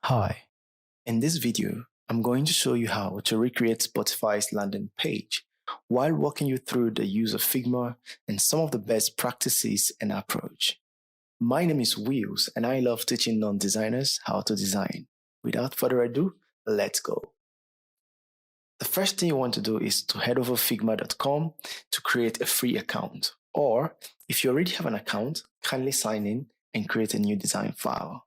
Hi, in this video, I'm going to show you how to recreate Spotify's landing page while walking you through the use of Figma and some of the best practices and approach. My name is Wheels and I love teaching non-designers how to design. Without further ado, let's go. The first thing you want to do is to head over figma.com to create a free account. Or if you already have an account, kindly sign in and create a new design file.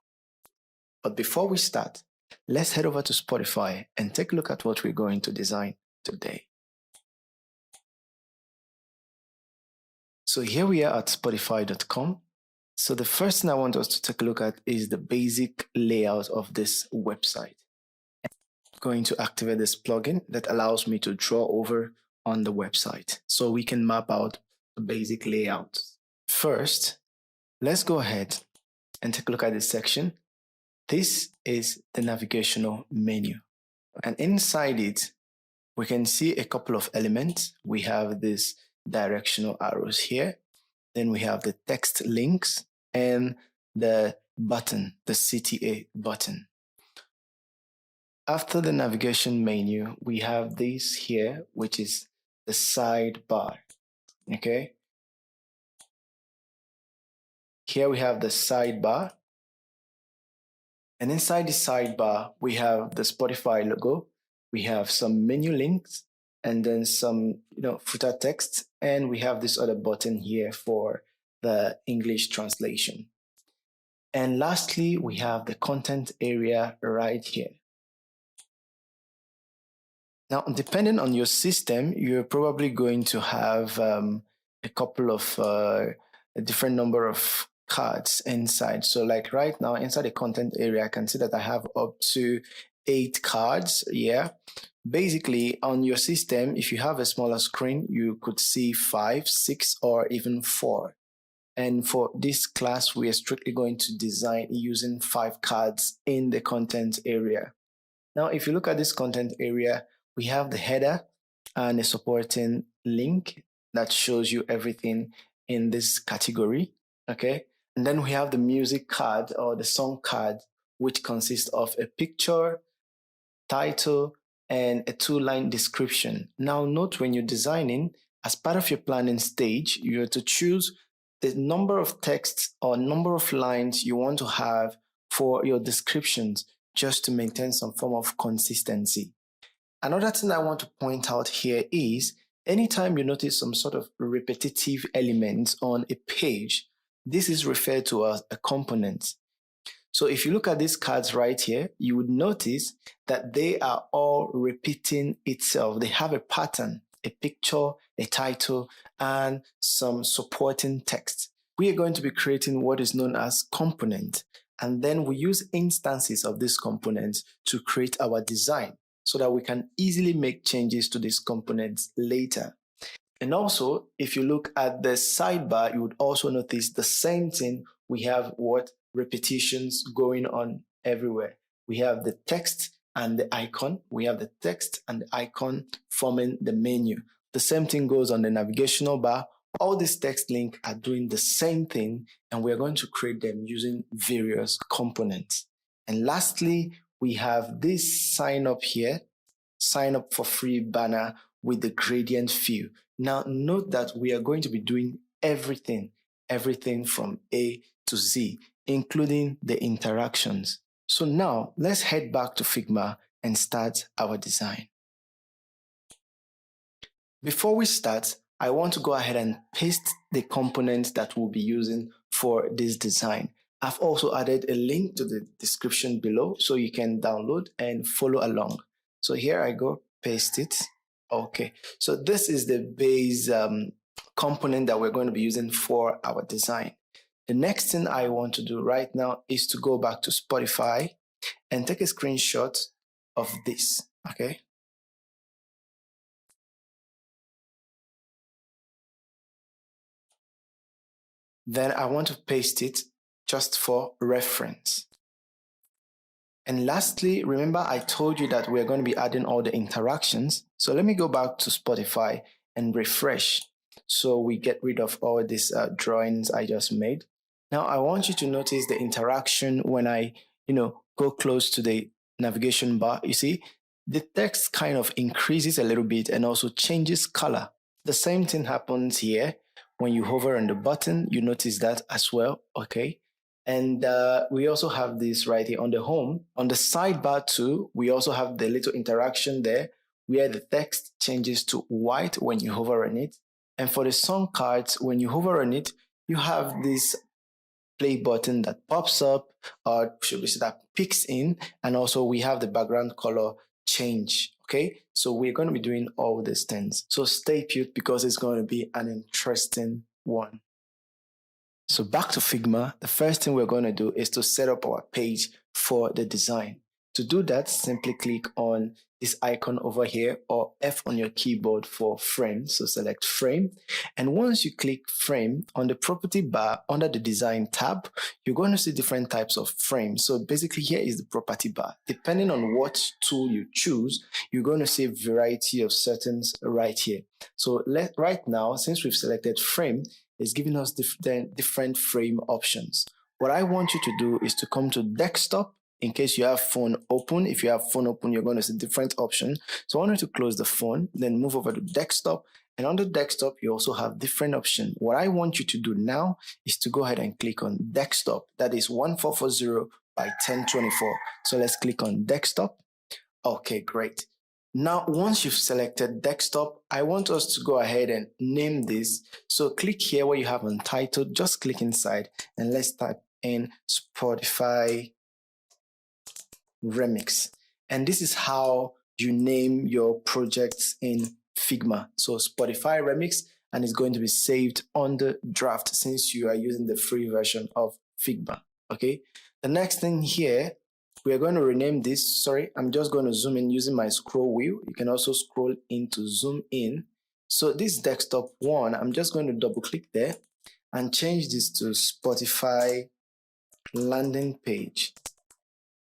But before we start, let's head over to Spotify and take a look at what we're going to design today. So here we are at spotify.com. So the first thing I want us to take a look at is the basic layout of this website. I'm going to activate this plugin that allows me to draw over on the website so we can map out the basic layout. First, let's go ahead and take a look at this section. This is the navigational menu, and inside it, we can see a couple of elements. We have these directional arrows here. Then we have the text links and the button, the CTA button. After the navigation menu, we have this here, which is the sidebar. Okay. Here we have the sidebar. And inside the sidebar, we have the Spotify logo, we have some menu links, and then some footer text, and we have this other button here for the English translation. And lastly, we have the content area right here. Now, depending on your system, you're probably going to have a couple of a different number of cards inside. So like right now inside the content area, I can see that I have up to 8 cards. Yeah. Basically on your system, if you have a smaller screen, you could see 5, 6, or even 4. And for this class, we are strictly going to design using 5 cards in the content area. Now, if you look at this content area, we have the header and a supporting link that shows you everything in this category. Okay. And then we have the music card or the song card, which consists of a picture, title, and a 2-line description. Now note when you're designing, as part of your planning stage, you have to choose the number of texts or number of lines you want to have for your descriptions just to maintain some form of consistency. Another thing I want to point out here is anytime you notice some sort of repetitive elements on a page, this is referred to as a component. So if you look at these cards right here, you would notice that they are all repeating itself. They have a pattern, a picture, a title, and some supporting text. We are going to be creating what is known as component, and then we use instances of these components to create our design so that we can easily make changes to these components later. And also, if you look at the sidebar, you would also notice the same thing. We have repetitions going on everywhere. We have the text and the icon. We have the text and the icon forming the menu. The same thing goes on the navigational bar. All these text links are doing the same thing, and we're going to create them using various components. And lastly, we have this sign up here, sign up for free banner with the gradient view. Now note that we are going to be doing everything from A to Z, including the interactions. So now let's head back to Figma and start our design. Before we start, I want to go ahead and paste the components that we'll be using for this design. I've also added a link to the description below so you can download and follow along. So here I go, paste it. Okay, so this is the base component that we're going to be using for our design. The next thing I want to do right now is to go back to Spotify and take a screenshot of this, okay? Then I want to paste it just for reference. And lastly, remember I told you that we're going to be adding all the interactions. So let me go back to Spotify and refresh so we get rid of all these drawings I just made. Now I want you to notice the interaction when I go close to the navigation bar, you see, the text kind of increases a little bit and also changes color. The same thing happens here. When you hover on the button, you notice that as well, okay? And we also have this right here on the home. On the sidebar too, we also have the little interaction there where the text changes to white when you hover on it. And for the song cards, when you hover on it, you have this play button that pops up, or should we say that picks in, and also we have the background color change. Okay, so we're going to be doing all these things. So stay put because it's going to be an interesting one. So back to Figma, the first thing we're going to do is to set up our page for the design. To do that, simply click on this icon over here, or F on your keyboard for frame. So select frame. And once you click frame, on the property bar under the design tab, you're going to see different types of frames. So basically here is the property bar. Depending on what tool you choose, you're going to see a variety of settings right here. So right now, since we've selected frame, it's giving us different frame options. What I want you to do is to come to desktop. In case you have phone open, if you have phone open, you're going to see different options. So I want you to close the phone, then move over to desktop. And on the desktop, you also have different options. What I want you to do now is to go ahead and click on desktop. That is 1440 by 1024. So let's click on desktop. Okay, great. Now, once you've selected desktop, I want us to go ahead and name this. So click here where you have untitled, just click inside and let's type in Spotify Remix. And this is how you name your projects in Figma. So Spotify Remix, and it's going to be saved on the draft since you are using the free version of Figma. Okay. The next thing here, we are going to rename this. Sorry, I'm just going to zoom in using my scroll wheel. You can also scroll in to zoom in. So this desktop one, I'm just going to double click there and change this to Spotify landing page.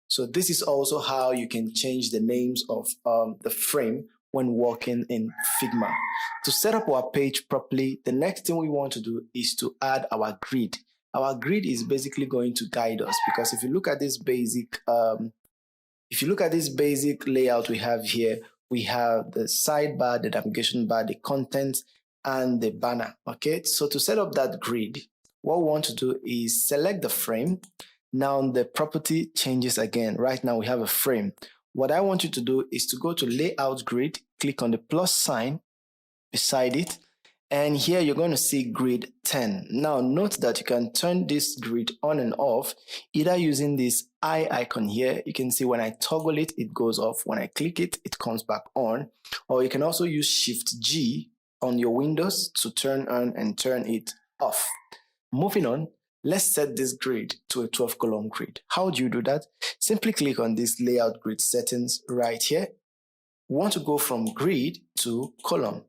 So this is also how you can change the names of the frame when working in Figma. To set up our page properly, the next thing we want to do is to add our grid. Our grid is basically going to guide us, because if you look at this basic, layout we have here, we have the sidebar, the navigation bar, the content, and the banner. Okay, so to set up that grid, what we want to do is select the frame. Now the property changes again. Right now we have a frame. What I want you to do is to go to layout grid, click on the plus sign beside it, and here you're going to see grid 10. Now note that you can turn this grid on and off either using this eye icon here. You can see when I toggle it, it goes off. When I click it, it comes back on. Or you can also use Shift G on your Windows to turn on and turn it off. Moving on, let's set this grid to a 12-column grid. How do you do that? Simply click on this layout grid settings right here. We want to go from grid to column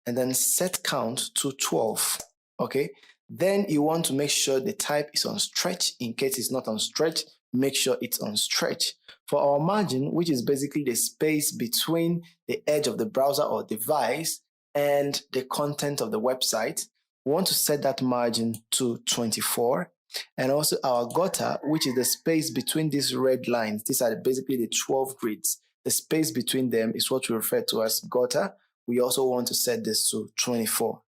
and then set count to 12. Okay. Then you want to make sure the type is on stretch. In case it's not on stretch, make sure it's on stretch. For our margin, which is basically the space between the edge of the browser or device and the content of the website, we want to set that margin to 24. And also our gutter, which is the space between these red lines. These are basically the 12 grids. The space between them is what we refer to as gutter. We also want to set this to 24.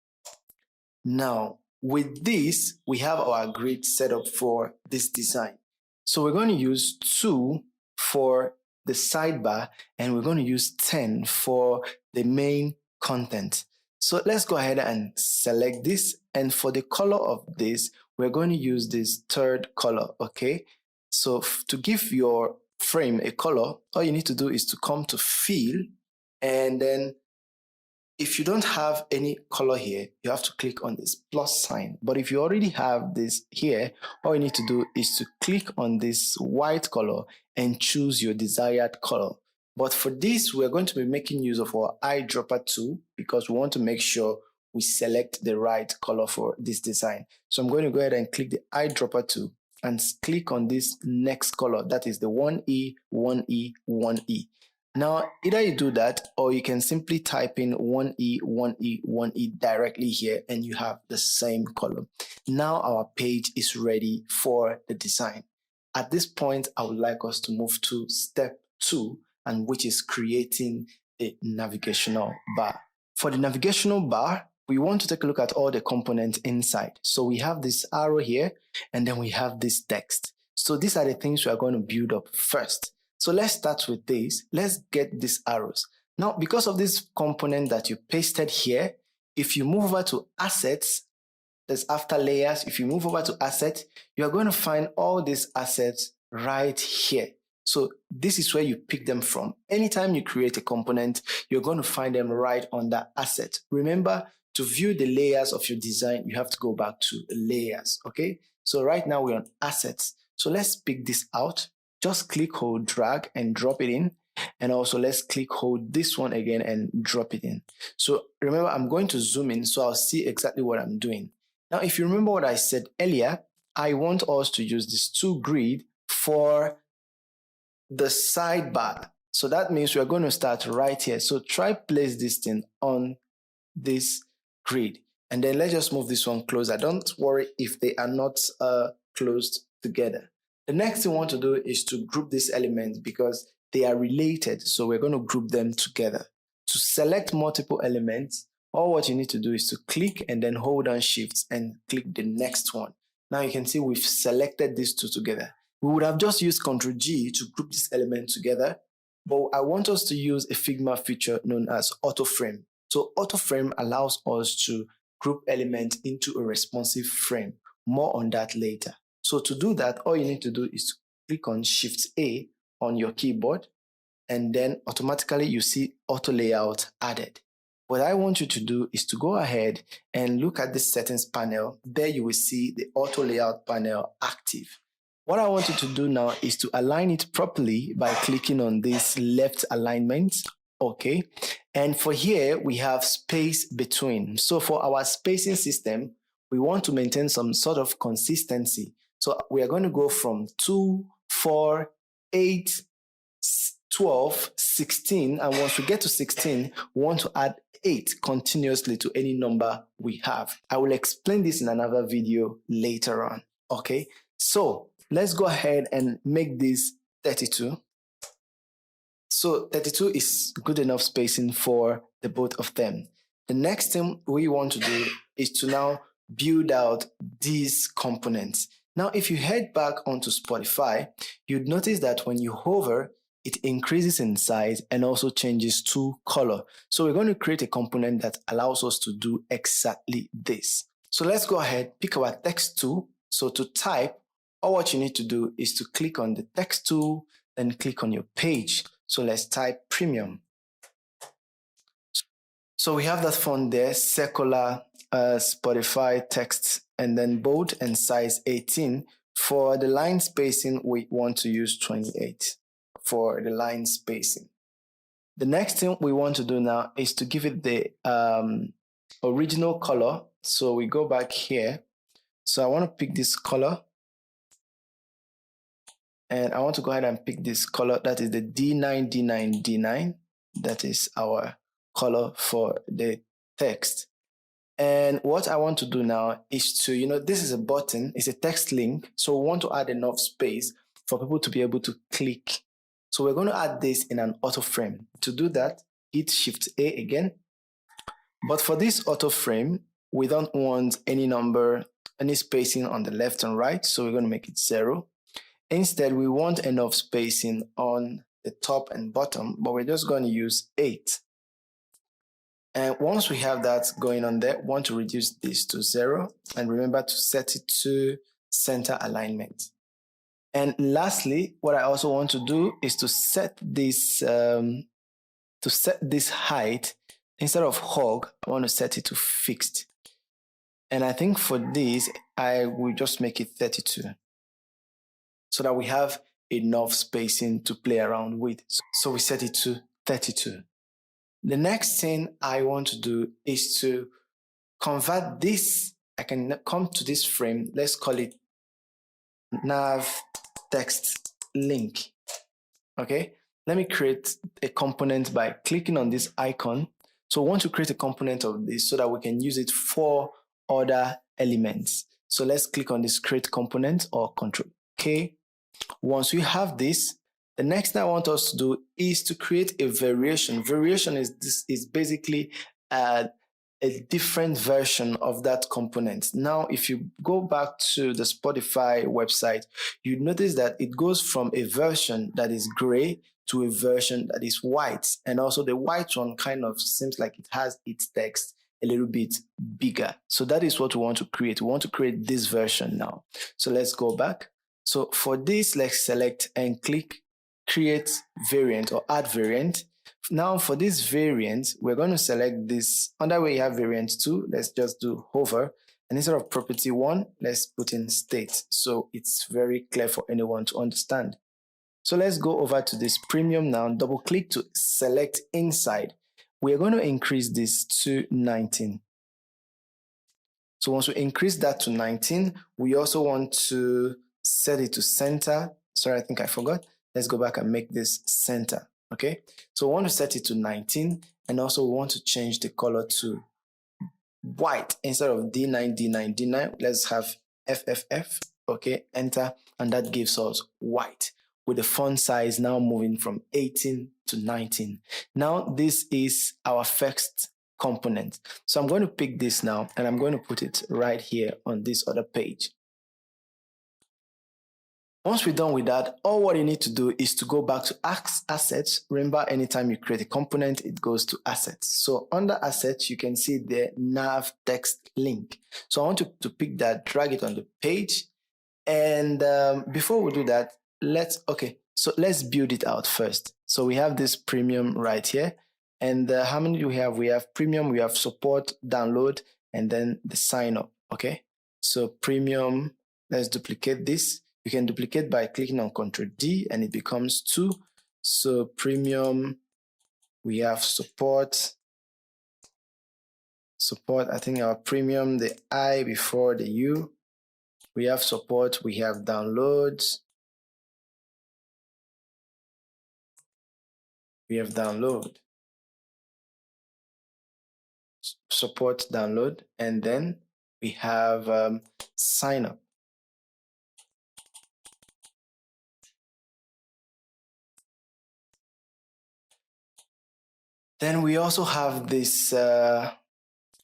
Now, with this, we have our grid set up for this design. So we're going to use 2 for the sidebar, and we're going to use 10 for the main content. So let's go ahead and select this. And for the color of this, we're going to use this third color, okay? So to give your frame a color, all you need to do is to come to fill, and then if you don't have any color here, you have to click on this plus sign. But if you already have this here, all you need to do is to click on this white color and choose your desired color. But for this, we're going to be making use of our eyedropper tool because we want to make sure we select the right color for this design. So I'm going to go ahead and click the eyedropper tool and click on this next color. That is the 1E, 1E, 1E. Now, either you do that or you can simply type in 1E, 1E, 1E directly here and you have the same color. Now our page is ready for the design. at this point, I would like us to move to step 2, and which is creating a navigational bar. For the navigational bar, we want to take a look at all the components inside. So we have this arrow here, and then we have this text. So these are the things we are going to build up first. So let's start with this. Let's get these arrows. Now, because of this component that you pasted here, if you move over to assets, that's after layers. If you move over to assets, you are going to find all these assets right here. So this is where you pick them from. Anytime you create a component, you're going to find them right under asset. Remember, to view the layers of your design, you have to go back to layers, okay? So right now we're on assets. So let's pick this out. Just click, hold, drag, and drop it in. And also let's click, hold this one again and drop it in. So remember, I'm going to zoom in so I'll see exactly what I'm doing. Now, if you remember what I said earlier, I want us to use this 2 grid for the sidebar. So that means we're going to start right here. So try place this thing on this grid. And then let's just move this one closer. Don't worry if they are not closed together. The next thing we want to do is to group these elements because they are related. So we're going to group them together. To select multiple elements, all what you need to do is to click and then hold down Shift and click the next one. Now you can see we've selected these two together. We would have just used Ctrl G to group this element together, but I want us to use a Figma feature known as Auto Frame. So Auto Frame allows us to group elements into a responsive frame. More on that later. So to do that, all you need to do is to click on Shift A on your keyboard, and then automatically you see Auto Layout added. What I want you to do is to go ahead and look at the settings panel. There you will see the Auto Layout panel active. What I want you to do now is to align it properly by clicking on this left alignment. Okay. And for here, we have space between. So for our spacing system, we want to maintain some sort of consistency. So we are going to go from 2, 4, 8, 12, 16. And once we get to 16, we want to add 8 continuously to any number we have. I will explain this in another video later on. Okay. So let's go ahead and make this 32. So 32 is good enough spacing for the both of them. The next thing we want to do is to now build out these components. Now, if you head back onto Spotify, you'd notice that when you hover, it increases in size and also changes to color. So we're going to create a component that allows us to do exactly this. So let's go ahead, pick our text tool. So to type, all what you need to do is to click on the text tool, then click on your page. So let's type premium. So we have that font there, circular Spotify text, and then bold and size 18. For the line spacing, we want to use 28 for the line spacing. The next thing we want to do now is to give it the original color. So we go back here. So I want to pick this color. And I want to go ahead and pick this color. That is the D9, D9, D9. That is our color for the text. And what I want to do now is to, this is a button, it's a text link. So we want to add enough space for people to be able to click. So we're going to add this in an auto frame. To do that, hit Shift A again. But for this auto frame, we don't want any number, any spacing on the left and right. So we're going to make it 0. Instead, we want enough spacing on the top and bottom, but we're just going to use 8. And once we have that going on there, we want to reduce this to 0. And remember to set it to center alignment. And lastly, what I also want to do is to set this height. Instead of hog, I want to set it to fixed. And I think for this, I will just make it 32. So that we have enough spacing to play around with. So we set it to 32. The next thing I want to do is to convert this. I can come to this frame. Let's call it nav text link. Okay. Let me create a component by clicking on this icon. So we want to create a component of this so that we can use it for other elements. So let's click on this create component or Ctrl K. Once we have this, the next thing I want us to do is to create a variation. Variation is basically a different version of that component. Now, if you go back to the Spotify website, you notice that it goes from a version that is gray to a version that is white. And also the white one kind of seems like it has its text a little bit bigger. So that is what we want to create. We want to create this version now. So let's go back. So for this, let's select and click create variant or add variant. Now for this variant, we're going to select this. Under where you have variant 2, let's just do hover. And instead of property 1, let's put in state. So it's very clear for anyone to understand. So let's go over to this premium now, double click to select inside. We're going to increase this to 19. So once we increase that to 19, we also want to set it to center. Sorry, I think I forgot. Let's go back and make this center. Okay, so we want to set it to 19, and also we want to change the color to white instead of D9, D9, D9. Let's have FFF. Okay, enter, and that gives us white with the font size now moving from 18 to 19. Now this is our first component. So I'm going to pick this now and I'm going to put it right here on this other page. Once we're done with that, all what you need to do is to go back to assets. Remember, anytime you create a component, it goes to assets. So under assets, you can see the nav text link. So I want to pick that, drag it on the page. And before we do that, let's build it out first. So we have this premium right here. And how many do we have? We have premium, we have support, download, and then the sign up. Okay. So premium, let's duplicate this. You can duplicate by clicking on Ctrl D and it becomes 2. So premium, we have support. I think our premium, the I before the U. We have support, we have downloads. We have download. Support, download, and then we have sign up. Then we also have this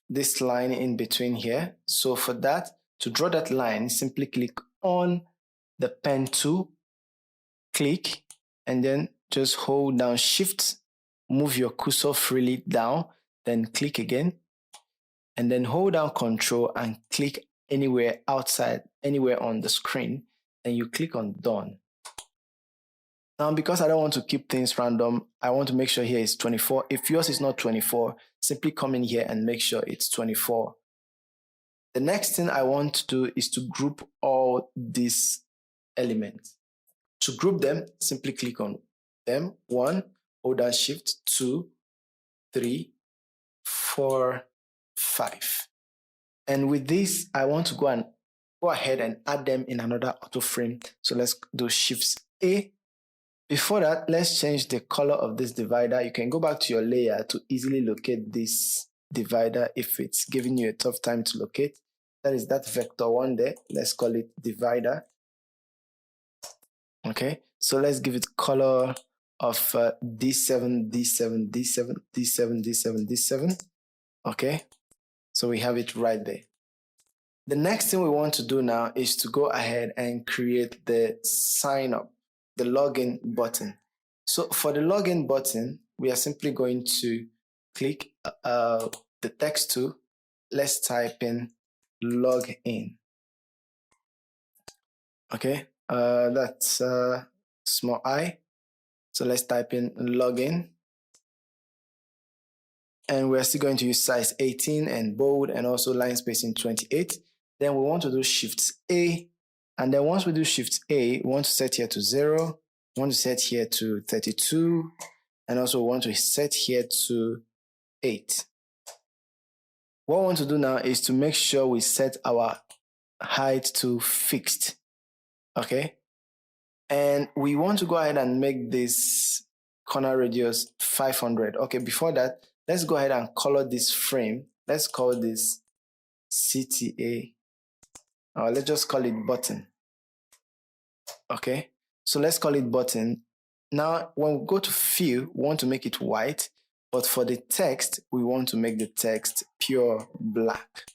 this line in between here. So for that, to draw that line, simply click on the pen tool, click, and then just hold down Shift, move your cursor freely down, then click again, and then hold down Control and click anywhere outside, anywhere on the screen, and you click on Done. Now, because I don't want to keep things random, I want to make sure here is 24. If yours is not 24, simply come in here and make sure it's 24. The next thing I want to do is to group all these elements. To group them, simply click on them. 1, hold down Shift, 2, 3, 4, 5. And with this, I want to go ahead and add them in another auto frame. So let's do Shift A. Before that, let's change the color of this divider. You can go back to your layer to easily locate this divider if it's giving you a tough time to locate. That is that vector one there. Let's call it divider. Okay, so let's give it color of D7, D7, D7, D7, D7, D7. Okay, so we have it right there. The next thing we want to do now is to go ahead and create the sign up, the login button. So for the login button, we are simply going to click the text tool. Let's type in log in. Okay, that's small I. So let's type in login. And we're still going to use size 18 and bold and also line spacing 28. Then we want to do Shift A. And then once we do Shift A, we want to set here to 0. We want to set here to 32. And also we want to set here to 8. What we want to do now is to make sure we set our height to fixed. Okay. And we want to go ahead and make this corner radius 500. Okay, before that, let's go ahead and color this frame. Let's call this CTA. Let's just call it button. Okay, So let's call it button. Now, when we go to fill, we want to make it white, but for the text, we want to make the text pure black.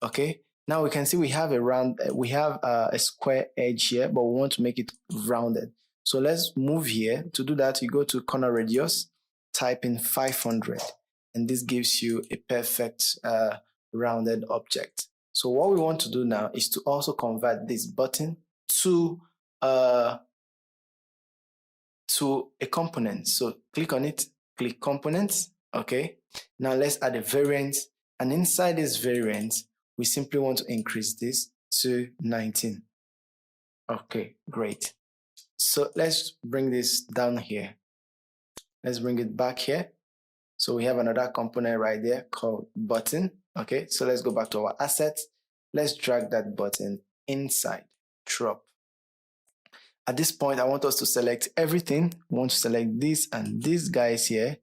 Okay. Now we can see we have a square edge here, but we want to make it rounded. So let's move here. To do that, you go to corner radius, type in 500, and this gives you a perfect rounded object. So what we want to do now is to also convert this button to a component. So click on it, click components. Okay. Now let's add a variant, and inside this variant, we simply want to increase this to 19. Okay, great. So let's bring this down here. Let's bring it back here. So we have another component right there called button. Okay, so let's go back to our assets. Let's drag that button inside, drop. At this point, I want us to select everything. We want to select this and these guys here.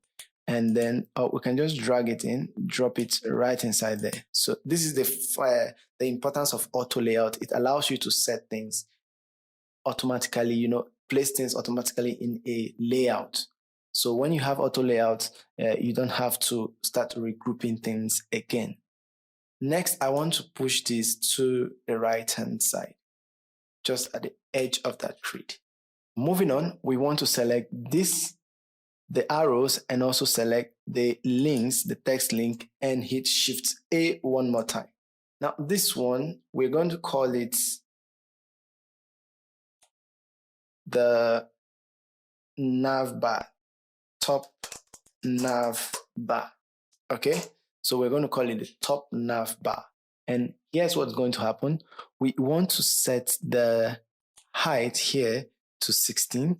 And then we can just drag it in, drop it right inside there. So this is the importance of auto layout. It allows you to set things automatically, place things automatically in a layout. So when you have auto layout, you don't have to start regrouping things again. Next, I want to push this to the right-hand side, just at the edge of that grid. Moving on, we want to select the arrows, and also select the links, the text link, and hit Shift A one more time. Now this one, we're going to call it the nav bar, top nav bar. Okay, so we're going to call it the top nav bar. And here's what's going to happen. We want to set the height here to 16.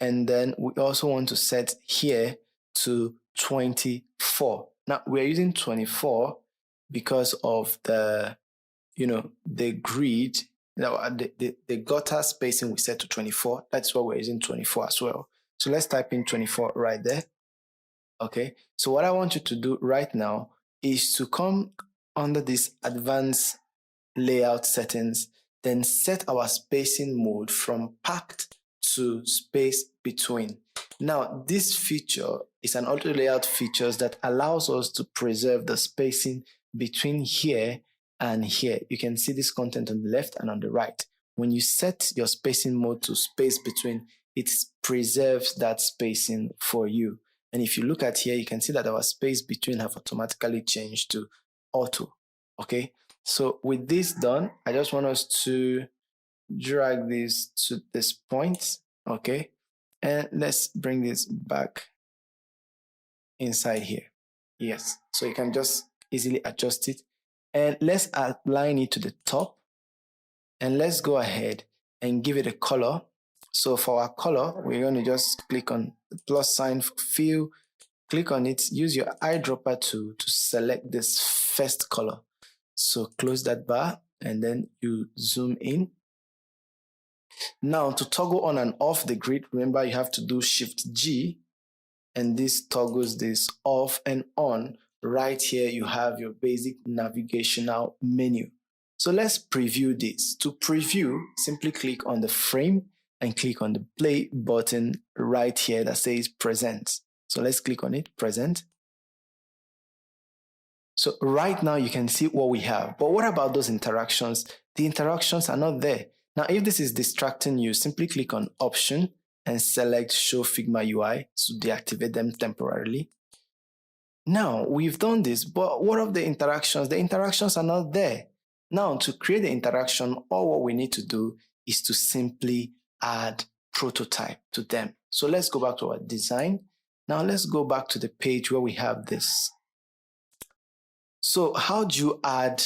And then we also want to set here to 24. Now we're using 24 because of the grid, the gutter spacing we set to 24. That's why we're using 24 as well. So let's type in 24 right there. Okay. So what I want you to do right now is to come under this advanced layout settings, then set our spacing mode from packed to space between. Now, this feature is an auto layout feature that allows us to preserve the spacing between here and here. You can see this content on the left and on the right. When you set your spacing mode to space between, it preserves that spacing for you. And if you look at here, you can see that our space between have automatically changed to auto. Okay. So with this done, I just want us to drag this to this point. Okay. And let's bring this back inside here. Yes. So you can just easily adjust it. And let's align it to the top. And let's go ahead and give it a color. So for our color, we're going to just click on the plus sign for fill, click on it, use your eyedropper tool to select this first color. So close that bar and then you zoom in. Now to toggle on and off the grid, remember you have to do Shift G, and this toggles this off and on. Right here you have your basic navigational menu. So let's preview this. To preview, simply click on the frame and click on the play button right here that says present. So let's click on it, present. So right now you can see what we have. But what about those interactions? The interactions are not there. Now, if this is distracting you, simply click on Option and select Show Figma UI to deactivate them temporarily. Now, we've done this, but what of the interactions? The interactions are not there. Now, to create the interaction, all what we need to do is to simply add prototype to them. So let's go back to our design. Now, let's go back to the page where we have this. So how do you add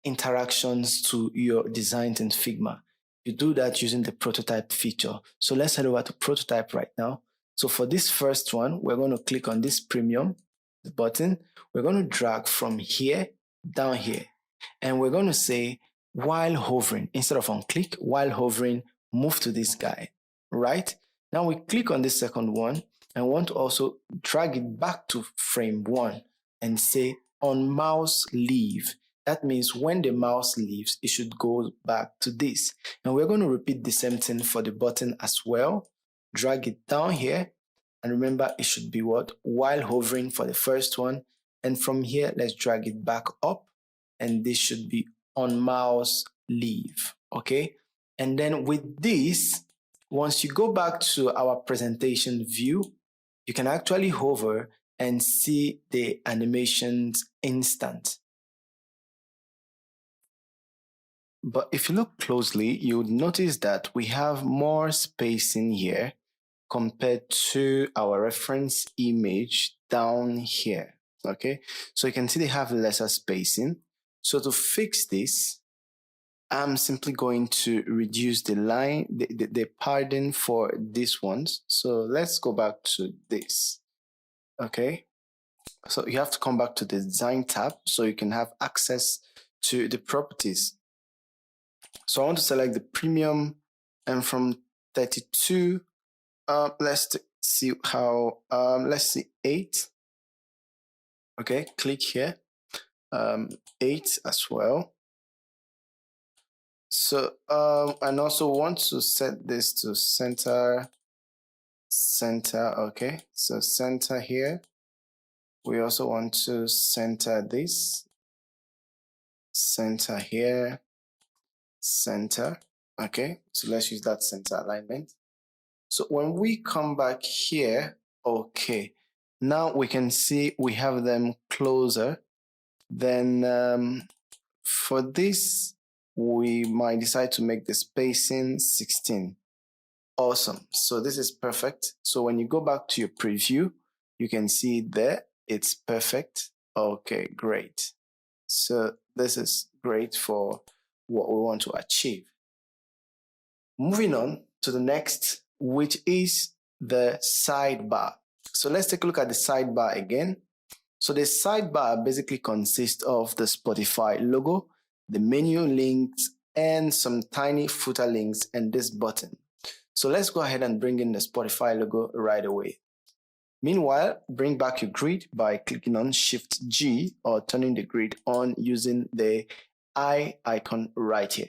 interactions to your designs in Figma? You do that using the prototype feature. So let's head over to prototype right now. So for this first one, we're going to click on this premium button. We're going to drag from here down here. And we're going to say, while hovering, instead of on click, while hovering, move to this guy, right? Now we click on this second one and want to also drag it back to frame 1 and say on mouse leave. That means when the mouse leaves, it should go back to this. And we're going to repeat the same thing for the button as well. Drag it down here. And remember, it should be what? While hovering for the first one. And from here, let's drag it back up. And this should be on mouse leave. Okay. And then with this, once you go back to our presentation view, you can actually hover and see the animations instant. But if you look closely, you would notice that we have more spacing here compared to our reference image down here. Okay, so you can see they have lesser spacing. So to fix this, I'm simply going to reduce the line, the padding for these ones. So let's go back to this. Okay, so you have to come back to the design tab so you can have access to the properties. So I want to select the premium, and from 32, let's see how, let's see 8. Okay, click here, 8 as well. So, and also want to set this to center, okay. So center here. We also want to center this, center here, center. Okay, so let's use that center alignment. So when we come back here, okay, now we can see we have them closer. Then for this, we might decide to make the spacing 16. Awesome. So this is perfect. So when you go back to your preview, you can see there, it's perfect. Okay, great. So this is great for what we want to achieve. Moving on to the next, which is the sidebar. So let's take a look at the sidebar again. So the sidebar basically consists of the Spotify logo, the menu links, and some tiny footer links, and this button. So let's go ahead and bring in the Spotify logo right away. Meanwhile, bring back your grid by clicking on Shift G or turning the grid on using the eye icon right here.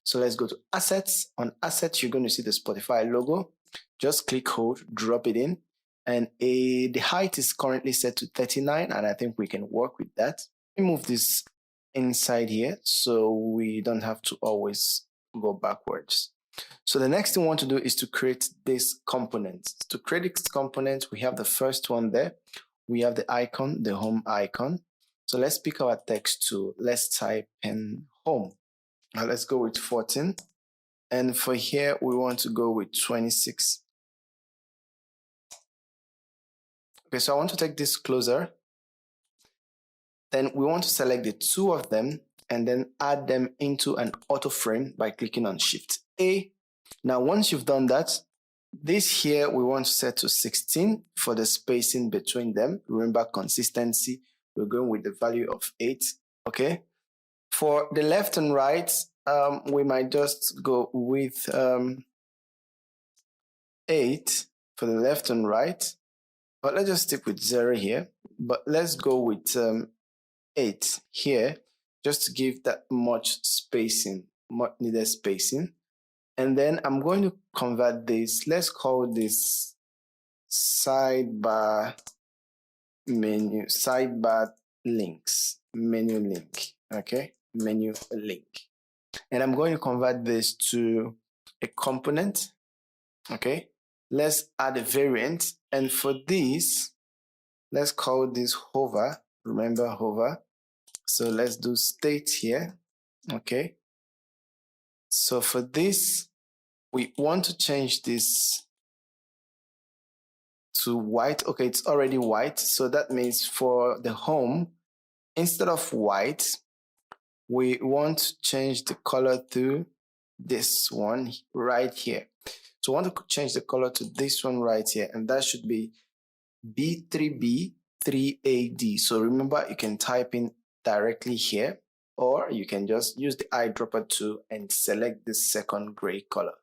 So let's go to Assets. On Assets, you're going to see the Spotify logo. Just click, hold, drop it in. And the height is currently set to 39, and I think we can work with that. Move this inside here so we don't have to always go backwards. So the next thing we want to do is to create this component. To create this component, we have the first one there. We have the icon, the home icon. So let's pick our text tool. Let's type in home. Now let's go with 14. And for here, we want to go with 26. Okay, so I want to take this closer. Then we want to select the two of them and then add them into an auto frame by clicking on Shift A. Now, once you've done that, this here we want to set to 16 for the spacing between them. Remember consistency, we're going with the value of 8. Okay. For the left and right, we might just go with 8 for the left and right. But let's just stick with 0 here. But let's go with 8 here, just to give that much spacing, much needed spacing. And then I'm going to convert this. Let's call this sidebar menu, sidebar links, menu link. Okay, menu link. And I'm going to convert this to a component. Okay, let's add a variant. And for this, let's call this hover. Remember hover. So let's do state here. Okay. So for this, we want to change this to white. Okay, it's already white. So that means for the home, instead of white, we want to change the color to this one right here. So I want to change the color to this one right here, and that should be B3B3AD. So remember, you can type in directly here, or you can just use the eyedropper tool and select the second gray color.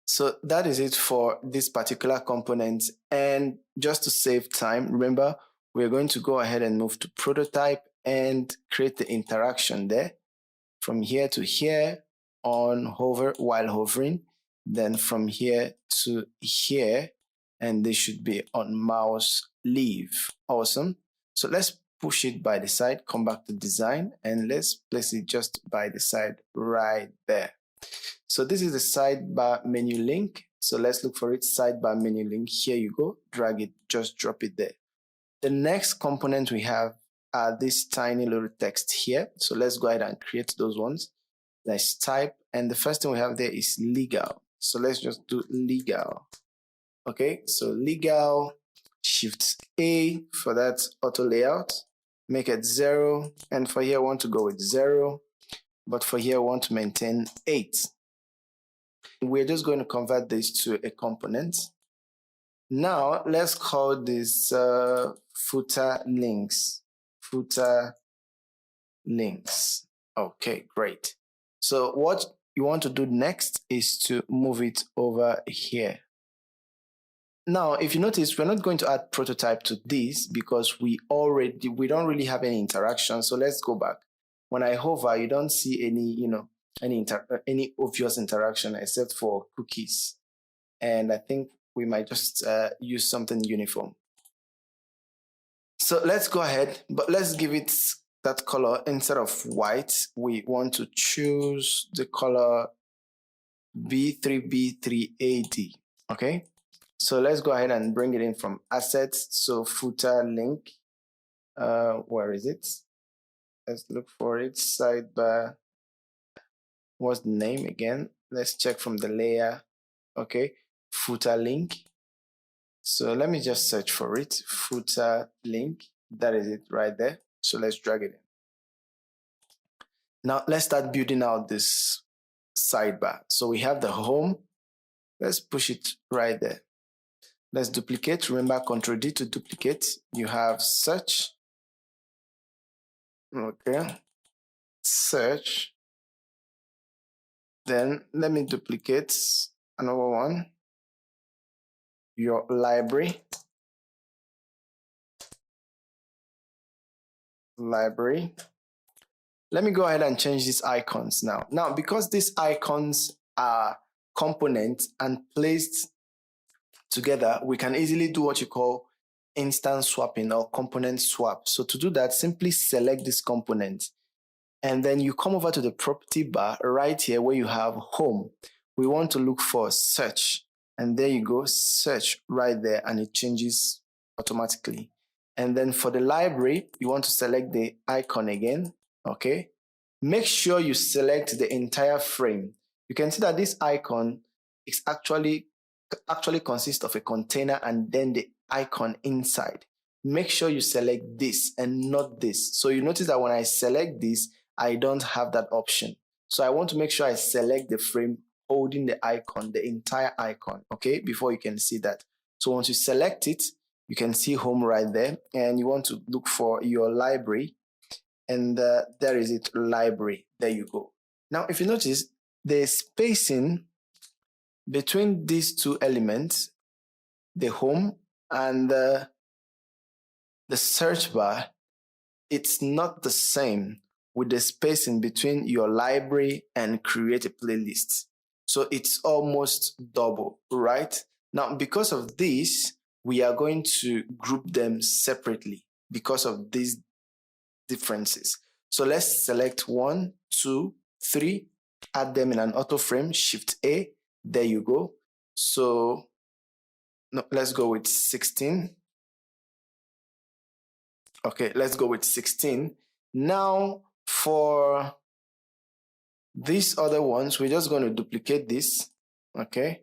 So that is it for this particular component. And just to save time, remember, we're going to go ahead and move to prototype and create the interaction there. From here to here on hover while hovering, then from here to here, and this should be on mouse leave. Awesome. So let's push it by the side, come back to design, and let's place it just by the side right there. So this is the sidebar menu link. So let's look for it, sidebar menu link. Here you go, drag it, just drop it there. The next component we have are this tiny little text here. So let's go ahead and create those ones. Let's type, and the first thing we have there is legal. So let's just do legal. Okay, so legal, Shift A for that auto layout, make it 0, and for here I want to go with 0, but for here I want to maintain 8. We're just going to convert this to a component. Now let's call this footer links. Footer links. Okay, great. So what you want to do next is to move it over here. Now, if you notice, we're not going to add prototype to this because we don't really have any interaction. So let's go back. When I hover, you don't see any, any obvious interaction except for cookies. And I think we might just use something uniform. So let's go ahead, but let's give it that color. Instead of white, we want to choose the color B3B3AD. Okay, so let's go ahead and bring it in from assets. So footer link, where is it? Let's look for it. Sidebar. What's the name again? Let's check from the layer. Okay, footer link. So let me just search for it. Footer link. That is it right there. So let's drag it in. Now let's start building out this sidebar. So we have the home. Let's push it right there. Let's duplicate. Remember, Ctrl D to duplicate. You have search. Okay. Search. Then let me duplicate another one. Your library. Library. Let me go ahead and change these icons now. Now, because these icons are components and placed together, we can easily do what you call instance swapping or component swap. So to do that, simply select this component. And then you come over to the property bar right here where you have home. We want to look for search. And there you go, search right there, and it changes automatically. And then for the library, you want to select the icon again. Okay, make sure you select the entire frame. You can see that this icon is actually consists of a container and then the icon inside. Make sure you select this and not this. So you notice that when I select this, I don't have that option. So I want to make sure I select the frame holding the icon, the entire icon, okay, before you can see that. So once you select it, you can see home right there, and you want to look for your library. And there is it, library. There you go. Now, if you notice, the spacing between these two elements, the home and the search bar, it's not the same with the spacing between your library and create a playlist. So it's almost double, right? Now, because of this, we are going to group them separately because of these differences. So let's select 1, 2, 3, add them in an auto frame, Shift A. There you go. So no, let's go with 16. Okay, let's go with 16. Now for these other ones, we're just going to duplicate this. Okay.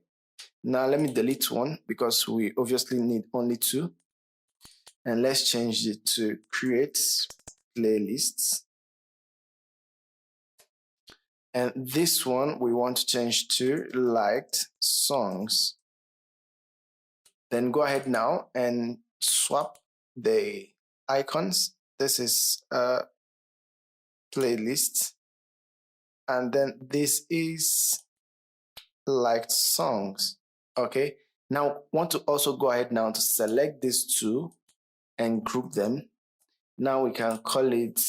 Now let me delete one because we obviously need only 2. And let's change it to create playlists. And this one we want to change to liked songs. Then go ahead now and swap the icons. This is a playlist. And then this is liked songs. Okay. Now want to also go ahead now to select these two and group them. Now we can call it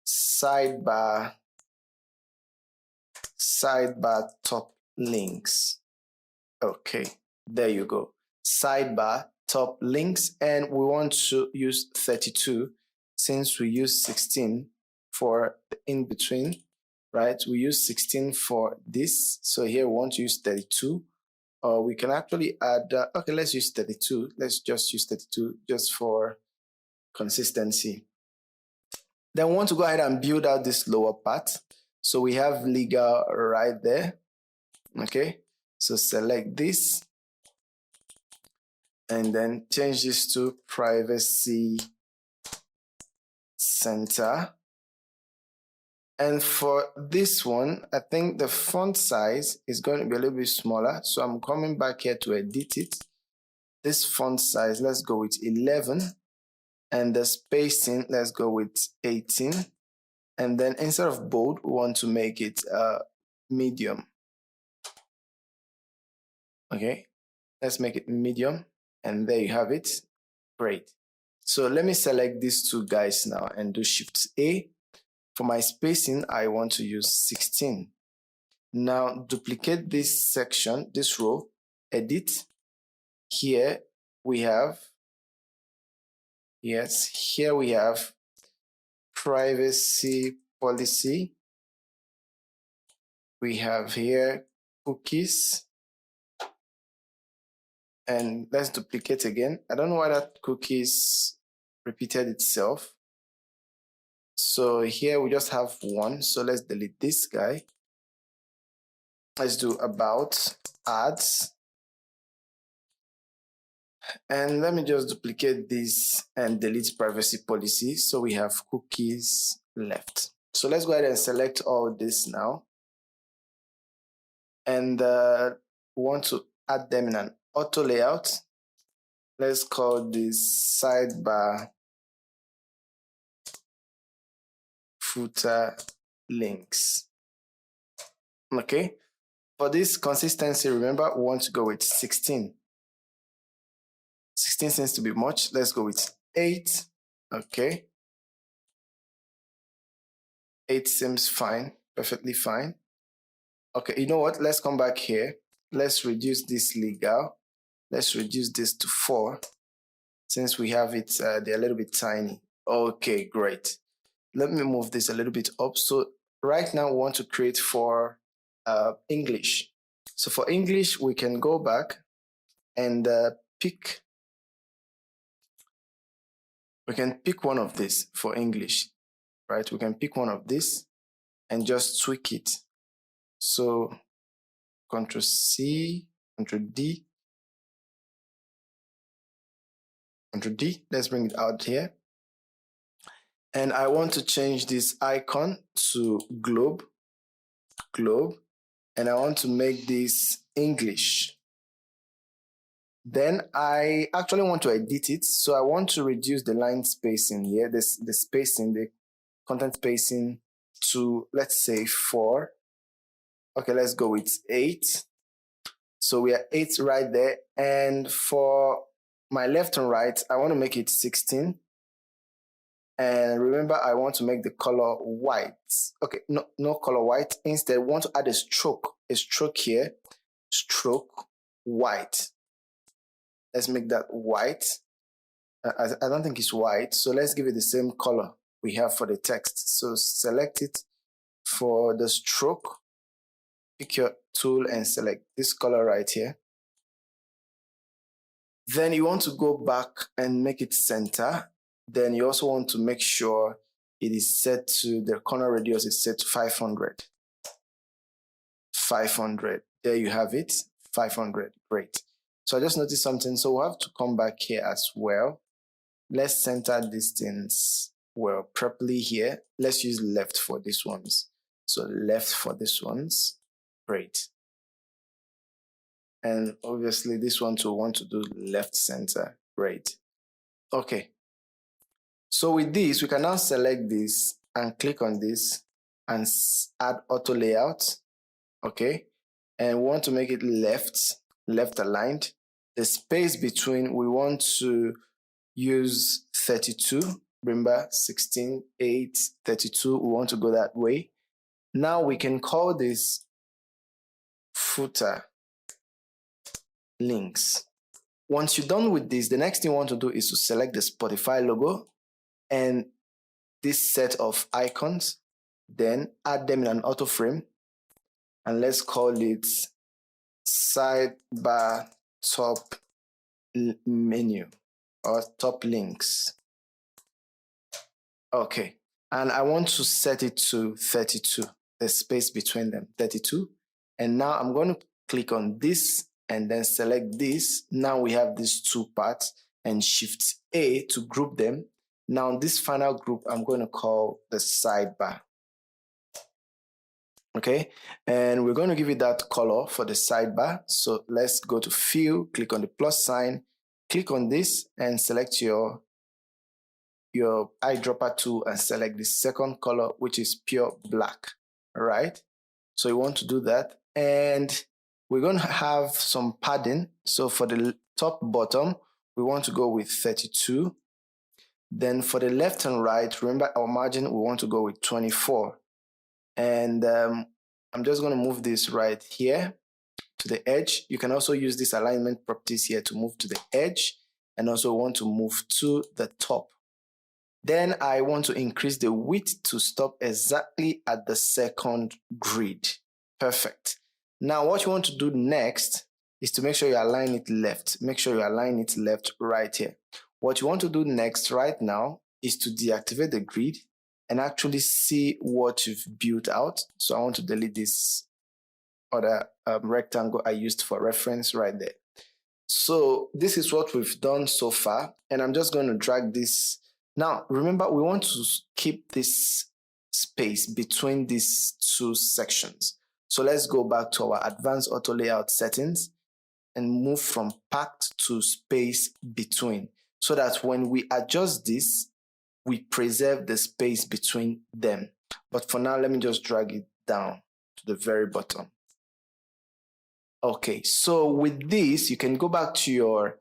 sidebar top links. Okay, there you go. Sidebar top links, and we want to use 32 since we use 16 for the in between, right? We use 16 for this, so here we want to use 32. Or we can actually add, okay, let's use 32. Let's just use 32 just for consistency. Then we want to go ahead and build out this lower part. So we have legal right there. Okay, so select this and then change this to privacy center. And for this one, I think the font size is going to be a little bit smaller. So I'm coming back here to edit it. This font size, let's go with 11. And the spacing, let's go with 18. And then instead of bold, we want to make it medium. Okay, let's make it medium. And there you have it. Great. So let me select these two guys now and do Shift A. For my spacing, I want to use 16. Now duplicate this section, this row, edit. Here we have, yes, here we have privacy policy. We have here cookies. And let's duplicate again. I don't know why that cookies repeated itself. So here we just have one. So let's delete this guy. Let's do about ads. And let me just duplicate this and delete privacy policy. So we have cookies left. So let's go ahead and select all this now. And we want to add them in an auto layout. Let's call this sidebar footer links. Okay, for this consistency, remember we want to go with 16. 16 seems to be much. Let's go with 8. Okay, 8 seems fine, perfectly fine. Okay, you know what? Let's come back here. Let's reduce this legal. Let's reduce this to 4 since we have it, they're a little bit tiny. Okay, great. Let me move this a little bit up. So right now we want to create for English. So for English, we can go back and pick one of these for English, right? We can pick one of these and just tweak it. So Control C, Control D, Control D. Let's bring it out here. And I want to change this icon to globe, and I want to make this English. Then I actually want to edit it. So I want to reduce the line spacing here, the spacing, the content spacing to, let's say 4. Okay, let's go with 8. So we are 8 right there. And for my left and right, I want to make it 16. And remember, I want to make the color white. Okay, no color white. Instead, I want to add a stroke here, stroke white. Let's make that white. I don't think it's white, so let's give it the same color we have for the text. So select it for the stroke. Pick your tool and select this color right here. Then you want to go back and make it center. Then you also want to make sure it is set to, the corner radius is set to 500. 500. There you have it. 500. Great. So I just noticed something. So we'll have to come back here as well. Let's center these things well properly here. Let's use left for these ones. So left for these ones. Great. And obviously this one too, want to do left center. Great. Okay. So with this, we can now select this and click on this and add auto layout. Okay. And we want to make it left aligned. The space between, we want to use 32. remember 16, 8, 32, we want to go that way. Now we can call this footer links. Once you're done with this, the next thing you want to do is to select the Spotify logo and this set of icons, then add them in an auto frame, and let's call it sidebar top menu or top links. Okay, and I want to set it to 32, the space between them, 32. And now I'm going to click on this and then select this. Now we have these two parts, and Shift A to group them. Now this final group I'm going to call the sidebar. Okay, and we're going to give it that color for the sidebar. So let's go to Fill, click on the plus sign, click on this and select your eyedropper tool and select the second color, which is pure black. All right, so you want to do that, and we're going to have some padding. So for the top bottom, we want to go with 32. Then for the left and right, remember our margin, we want to go with 24. And I'm just going to move this right here to the edge. You can also use this alignment properties here to move to the edge, and also want to move to the top. Then I want to increase the width to stop exactly at the second grid. Perfect. Now what you want to do next is to make sure you align it left. Make sure you align it left right here. What you want to do next right now is to deactivate the grid and actually see what you've built out. So I want to delete this other rectangle I used for reference right there. So this is what we've done so far, and I'm just going to drag this. Now remember, we want to keep this space between these two sections. So let's go back to our advanced auto layout settings and move from packed to space between, so that when we adjust this, we preserve the space between them. But for now, let me just drag it down to the very bottom. Okay, so with this, you can go back to your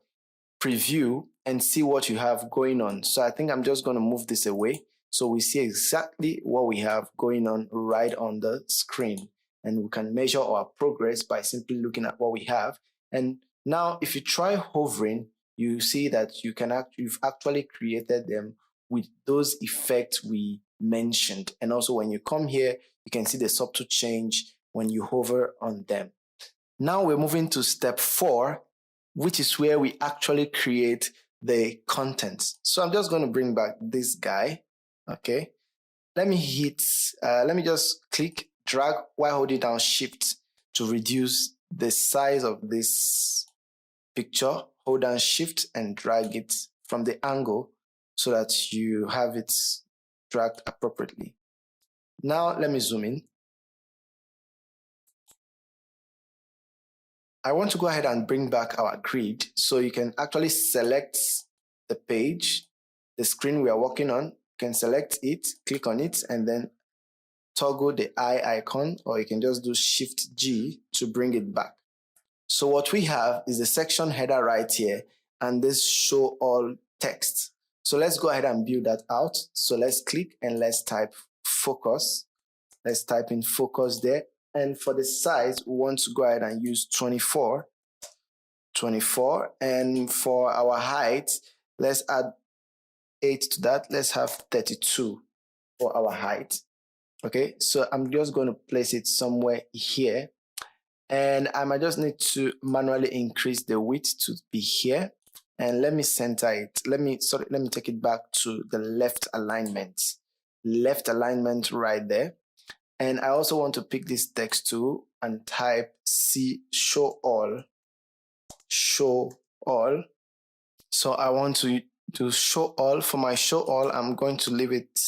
preview and see what you have going on. So I think I'm just going to move this away so we see exactly what we have going on right on the screen. And we can measure our progress by simply looking at what we have. And now if you try hovering, you see that you've actually created them with those effects we mentioned. And also when you come here, you can see the subtle change when you hover on them. Now we're moving to step 4, which is where we actually create the content. So I'm just going to bring back this guy. Okay. Let me just click, drag while holding down Shift to reduce the size of this picture. Hold down Shift and drag it from the angle so that you have it dragged appropriately. Now let me zoom in. I want to go ahead and bring back our grid so you can actually select the page, the screen we are working on. You can select it, click on it, and then toggle the eye icon, or you can just do Shift G to bring it back. So what we have is the section header right here and this show all text. So let's go ahead and build that out. So let's click and let's type focus. Let's type in focus there. And for the size, we want to go ahead and use 24. And for our height, let's add 8 to that. Let's have 32 for our height. Okay, so I'm just going to place it somewhere here. And I might just need to manually increase the width to be here. And let me center it. Let me take it back to the left alignment. Left alignment right there. And I also want to pick this text tool and type show all. Show all. So I want to do show all. For my show all, I'm going to leave it,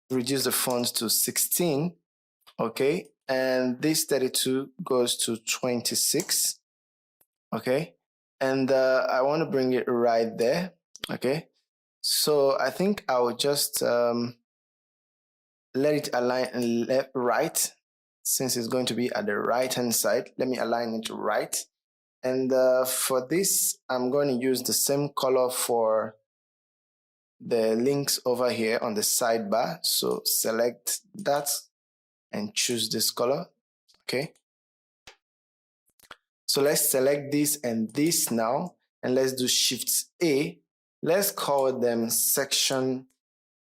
reduce the font to 16. Okay. And this 32 goes to 26. Okay. And I want to bring it right there. Okay. So I think I will just let it align left, right, since it's going to be at the right hand side. Let me align it to right. And for this, I'm going to use the same color for the links over here on the sidebar. So select that and choose this color. Okay. So let's select this and this now, and let's do Shift A. Let's call them section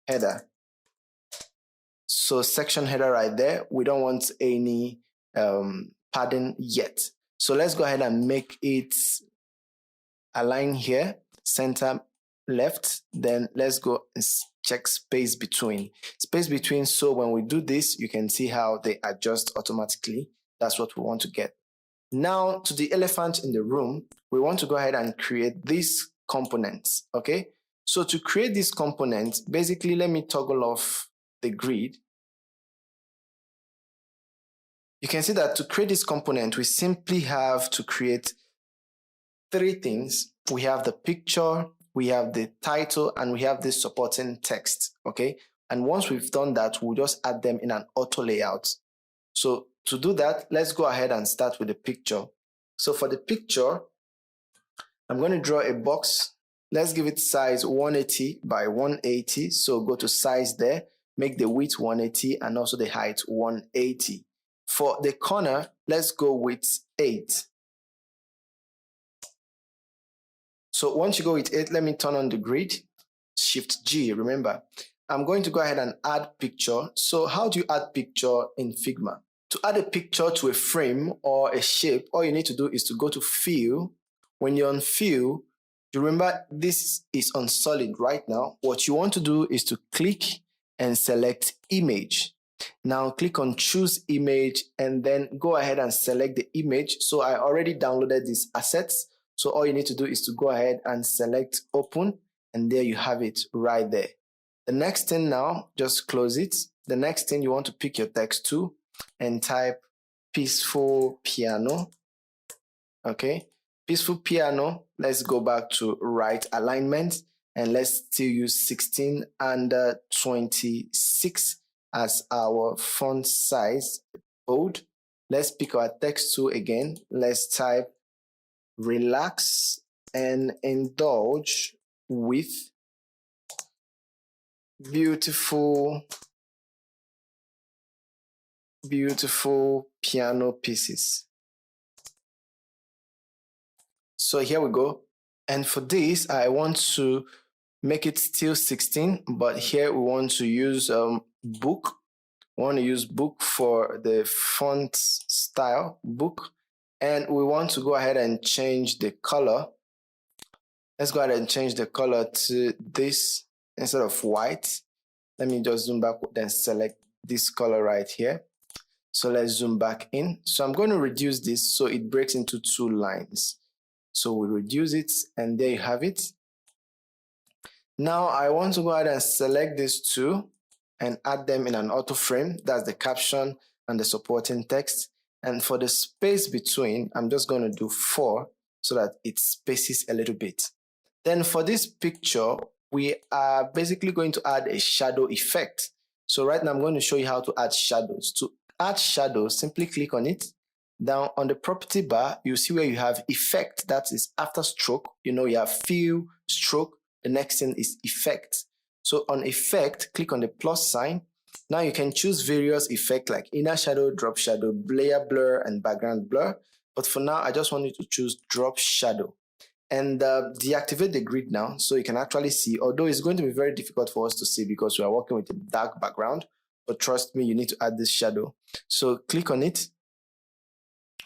header. So section header right there, we don't want any padding yet. So let's go ahead and make it align here, center left. Then let's go and check space between. Space between, so when we do this, you can see how they adjust automatically. That's what we want to get. Now to the elephant in the room, we want to go ahead and create these components, okay? So to create these components, basically let me toggle off the grid. You can see that to create this component, we simply have to create three things. We have the picture, we have the title, and we have this supporting text, okay? And once we've done that, we'll just add them in an auto layout. So to do that, let's go ahead and start with the picture. So for the picture, I'm going to draw a box. Let's give it size 180 by 180. So go to size there, make the width 180 and also the height 180. For the corner, let's go with 8. So once you go with 8, let me turn on the grid. Shift G, remember. I'm going to go ahead and add picture. So how do you add picture in Figma? To add a picture to a frame or a shape, all you need to do is to go to Fill. When you're on Fill, you remember this is on solid right now. What you want to do is to click and select Image. Now click on Choose Image and then go ahead and select the image. So I already downloaded these assets. So all you need to do is to go ahead and select Open, and there you have it right there. The next thing now, just close it. The next thing, you want to pick your text to and type Peaceful Piano. Okay, Peaceful Piano. Let's go back to right alignment and let's still use 16 and 26 as our font size. Bold. Let's pick our text to again. Let's type Relax and Indulge with beautiful piano pieces. So here we go. And for this, I want to make it still 16, but here we want to use book. We want to use book for the font style, book. And we want to go ahead and change the color. Let's go ahead and change the color to this instead of white. Let me just zoom back, then select this color right here. So let's zoom back in. So I'm going to reduce this so it breaks into 2 lines. So we reduce it and there you have it. Now I want to go ahead and select these 2 and add them in an auto frame. That's the caption and the supporting text. And for the space between, I'm just going to do 4 so that it spaces a little bit. Then for this picture, we are basically going to add a shadow effect. So right now I'm going to show you how to add shadows. To add shadows, simply click on it. Down on the property bar, you see where you have effect, that is after stroke. You know, you have fill, stroke. The next thing is effect. So on effect, click on the plus sign. Now you can choose various effects like inner shadow, drop shadow, layer blur, and background blur. But for now, I just want you to choose drop shadow. And deactivate the grid now so you can actually see, although it's going to be very difficult for us to see because we are working with a dark background. But trust me, you need to add this shadow. So click on it,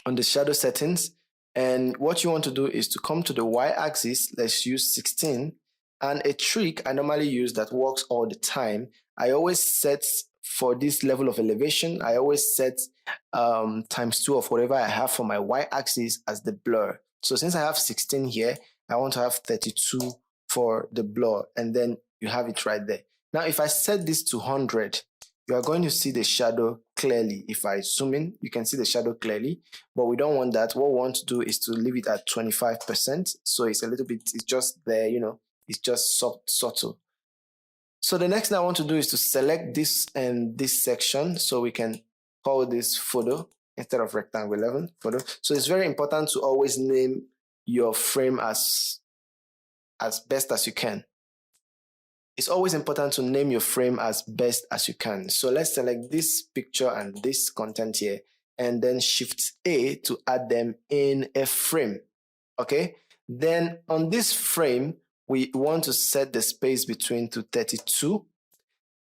on the shadow settings. And what you want to do is to come to the y-axis. Let's use 16. And a trick I normally use that works all the time, I always set for this level of elevation, I always set ×2 of whatever I have for my y-axis as the blur. So since I have 16 here, I want to have 32 for the blur, and then you have it right there. Now, if I set this to 100, you are going to see the shadow clearly. If I zoom in, you can see the shadow clearly, but we don't want that. What we want to do is to leave it at 25%. So it's a little bit, it's just there, you know, it's just subtle. So the next thing I want to do is to select this and this section so we can call this photo instead of rectangle 11 photo. So it's very important to always name your frame as best as you can. it's always important to name your frame as best as you can. So let's select this picture and this content here, and then Shift A to add them in a frame. Okay. Then on this frame, we want to set the space between to 32.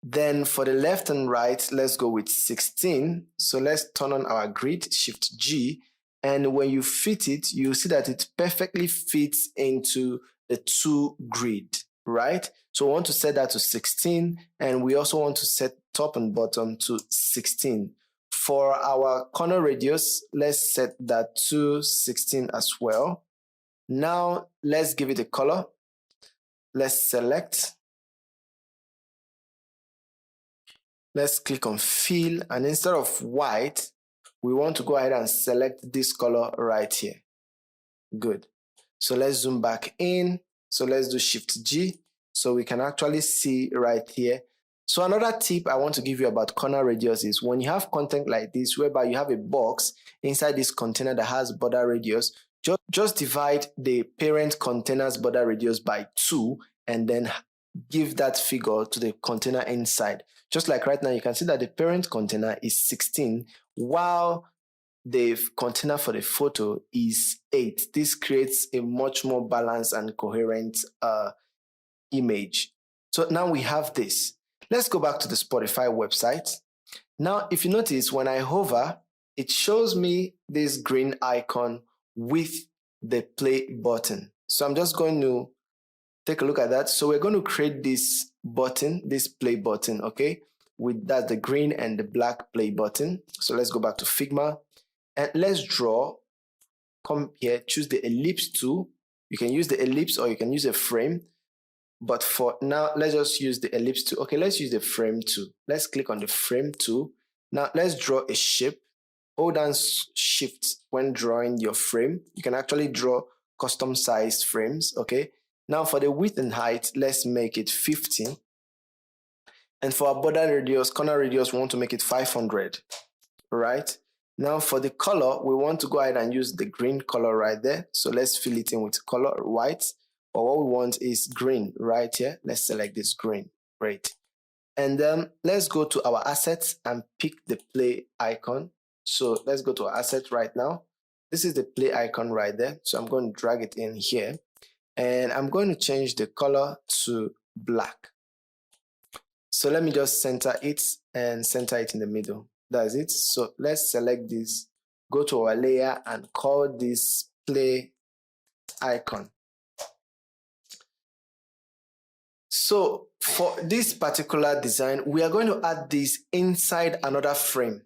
Then for the left and right, let's go with 16. So let's turn on our grid, Shift G. And when you fit it, you'll see that it perfectly fits into the 2 grid, right? So we want to set that to 16. And we also want to set top and bottom to 16. For our corner radius, let's set that to 16 as well. Now let's give it a color. Let's select. Let's click on fill, and instead of white, we want to go ahead and select this color right here. Good. So let's zoom back in. So let's do Shift G so we can actually see right here. So another tip I want to give you about corner radius is when you have content like this, whereby you have a box inside this container that has border radius, just divide the parent container's border radius by 2 and then give that figure to the container inside. Just like right now, you can see that the parent container is 16, while the container for the photo is 8. This creates a much more balanced and coherent image. So now we have this. Let's go back to the Spotify website. Now, if you notice, when I hover, it shows me this green icon with the play button. So I'm just going to take a look at that. So we're going to create this button, this play button, okay? With that, the green and the black play button. So let's go back to Figma and let's draw. Come here, choose the ellipse tool. You can use the ellipse or you can use a frame. But for now, let's just use the ellipse tool. Okay, let's use the frame tool. Let's click on the frame tool. Now let's draw a shape. Hold down Shift when drawing your frame. You can actually draw custom sized frames, okay? Now for the width and height, let's make it 50. And for our border radius, corner radius, we want to make it 500, right? Now for the color, we want to go ahead and use the green color right there. So let's fill it in with color white. But what we want is green right here. Let's select this green, great. And then let's go to our assets and pick the play icon. So let's go to our asset right now. This is the play icon right there. So I'm going to drag it in here. And I'm going to change the color to black. So let me just center it and center it in the middle. That's it. So let's select this, go to our layer and call this play icon. So for this particular design, we are going to add this inside another frame.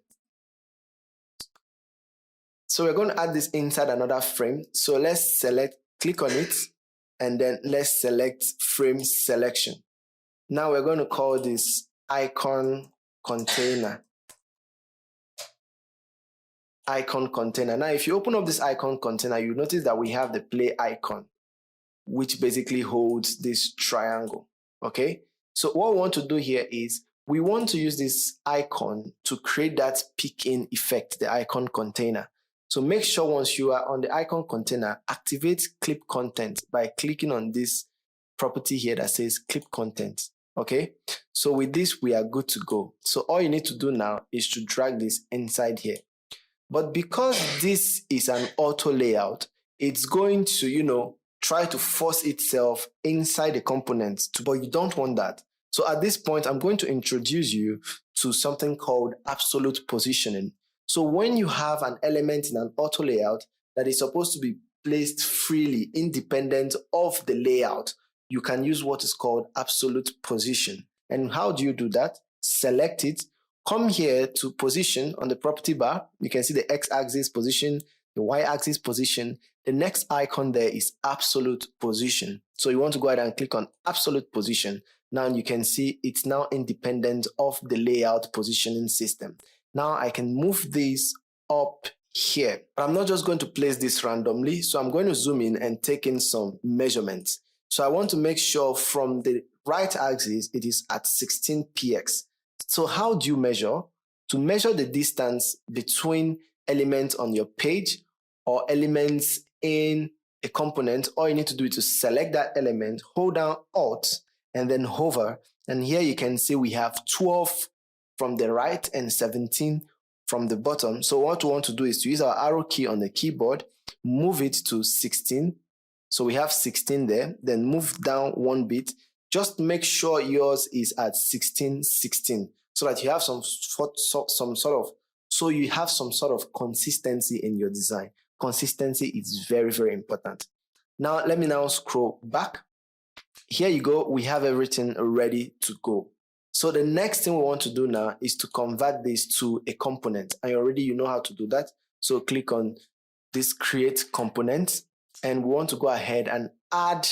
So we're going to add this inside another frame. So let's select, click on it, and then let's select frame selection. Now we're going to call this icon container. Icon container. Now, if you open up this icon container, you notice that we have the play icon, which basically holds this triangle. Okay. So what we want to do here is we want to use this icon to create that pick-in effect, the icon container. So make sure once you are on the icon container, activate clip content by clicking on this property here that says clip content. Okay, so with this, we are good to go. So all you need to do now is to drag this inside here. But because this is an auto layout, it's going to, try to force itself inside the component, but you don't want that. So at this point, I'm going to introduce you to something called absolute positioning. So when you have an element in an auto layout that is supposed to be placed freely, independent of the layout, you can use what is called absolute position. And how do you do that? Select it, come here to position on the property bar. You can see the x-axis position, the y-axis position. The next icon there is absolute position. So you want to go ahead and click on absolute position. Now you can see it's now independent of the layout positioning system. Now I can move this up here. But I'm not just going to place this randomly. So I'm going to zoom in and take in some measurements. So I want to make sure from the right axis, it is at 16 px. So how do you measure? To measure the distance between elements on your page or elements in a component, all you need to do is to select that element, hold down Alt, and then hover. And here you can see we have 12 from the right and 17 from the bottom. So what we want to do is to use our arrow key on the keyboard, move it to 16. So we have 16 there, then move down one bit. Just make sure yours is at 16, 16, so that you have some sort of consistency in your design. Consistency is very, very important. Now, let me now scroll back. Here you go. We have everything ready to go. So the next thing we want to do now is to convert this to a component. And already you know how to do that. So click on this create component, and we want to go ahead and add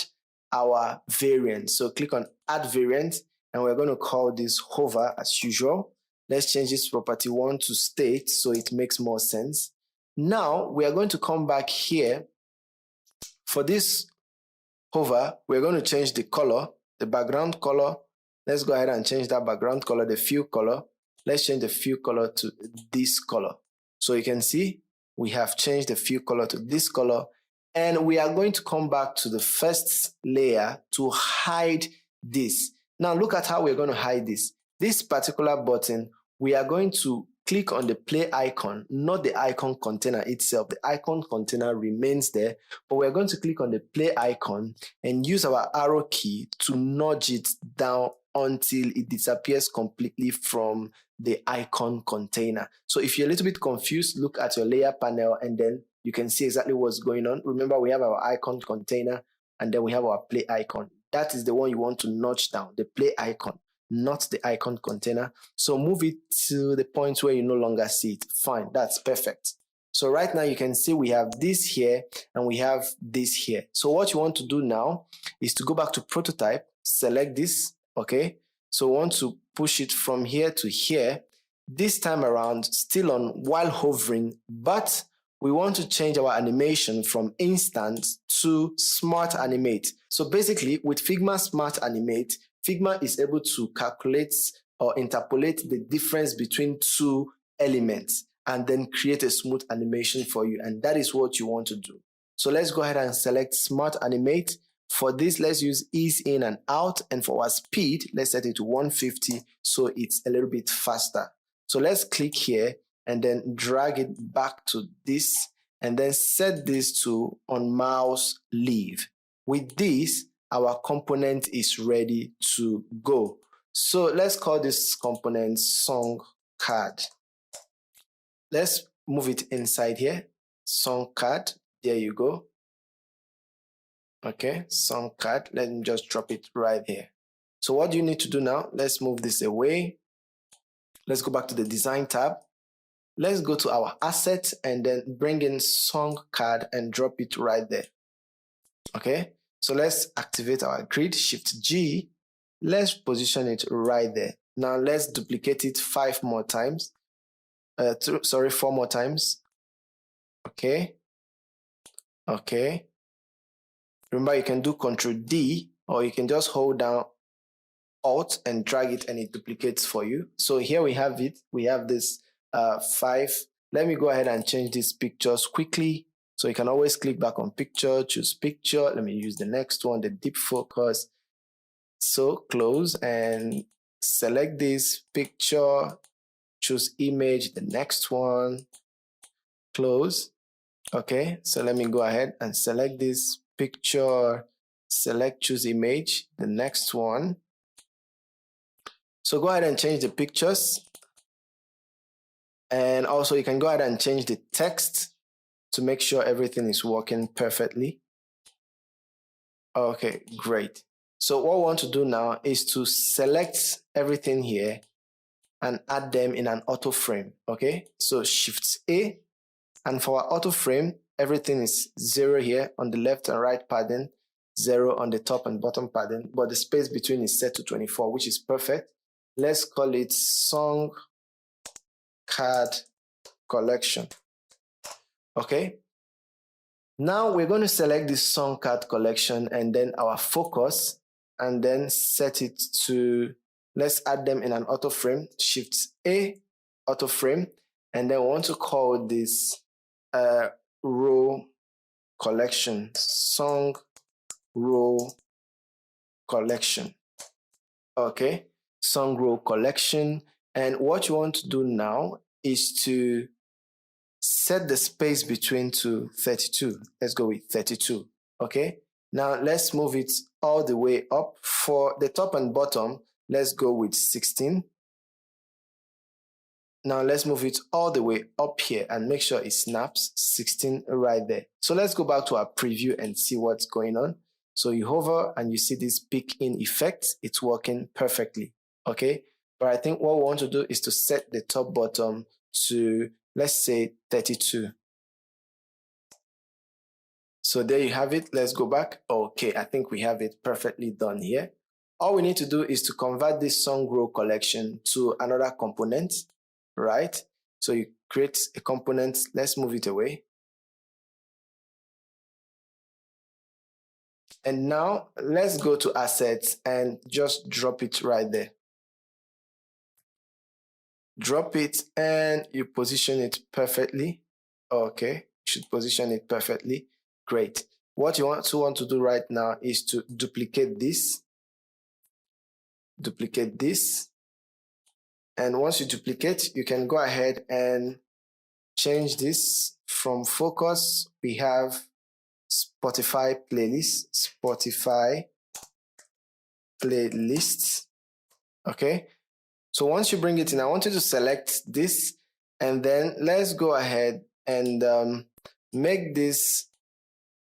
our variant. So click on add variant, and we're going to call this hover as usual. Let's change this property 1 to state so it makes more sense. Now we are going to come back here. For this hover, we're going to change the color, the background color. Let's go ahead and change that background color, the fill color. Let's change the fill color to this color. So you can see we have changed the fill color to this color, and we are going to come back to the first layer to hide this. Now look at how we're going to hide this. This particular button, we are going to click on the play icon, not the icon container itself. The icon container remains there, but we're going to click on the play icon and use our arrow key to nudge it down until it disappears completely from the icon container. So if you're a little bit confused, look at your layer panel and then you can see exactly what's going on. Remember, we have our icon container and then we have our play icon. That is the one you want to nudge down, the play icon, not the icon container. So move it to the point where you no longer see it. Fine, that's perfect. So right now you can see we have this here and we have this here. So what you want to do now is to go back to prototype, select this, okay? So we want to push it from here to here. This time around, still on while hovering, but we want to change our animation from instant to smart animate. So basically with Figma Smart Animate, Figma is able to calculate or interpolate the difference between two elements and then create a smooth animation for you. And that is what you want to do. So let's go ahead and select Smart Animate. For this, let's use ease in and out. And for our speed, let's set it to 150 so it's a little bit faster. So let's click here and then drag it back to this and then set this to on mouse leave. With this, our component is ready to go. So let's call this component song card. Let's move it inside here. Song card, there you go. Okay, song card. Let me just drop it right here. So what do you need to do now? Let's move this away. Let's go back to the design tab. Let's go to our asset and then bring in song card and drop it right there. Okay, so let's activate our grid, Shift G. Let's position it right there. Now let's duplicate it 4 more times. Okay. Okay. Remember, you can do Ctrl D or you can just hold down Alt and drag it and it duplicates for you. So here we have it. We have this 5. Let me go ahead and change these pictures quickly. So you can always click back on picture, choose picture. Let me use the next one, the deep focus. So close and select this picture, choose image, the next one, close. Okay, so let me go ahead and select this picture, select choose image, the next one. So go ahead and change the pictures. And also you can go ahead and change the text to make sure everything is working perfectly. Okay, great. So what we want to do now is to select everything here and add them in an auto frame. Okay, so Shift A, and for our auto frame, everything is 0 here on the left and right padding, 0 on the top and bottom padding, but the space between is set to 24, which is perfect. Let's call it Song Card Collection. Okay. Now we're going to select this song card collection and then our focus and then set it to, let's add them in an auto frame, Shift A, auto frame, and then we want to call this row collection, song row collection. Okay, song row collection. And what you want to do now is to set the space between to 32. Let's go with 32. Okay, now let's move it all the way up. For the top and bottom, let's go with 16. Now let's move it all the way up here and make sure it snaps 16 right there. So let's go back to our preview and see what's going on. So you hover and you see this peek in effect. It's working perfectly. Okay, but I think what we want to do is to set the top bottom to, let's say, 32. So there you have it. Let's go back. Okay, I think we have it perfectly done here. All we need to do is to convert this song row collection to another component, right? So you create a component. Let's move it away. And now let's go to assets and just drop it right there. Drop it and you position it perfectly. Okay, you should position it perfectly. Great. What you want to do right now is to duplicate this. Duplicate this. And once you duplicate, you can go ahead and change this from focus. We have Spotify playlist, Spotify playlists. Okay. So once you bring it in, I want you to select this and then let's go ahead and make this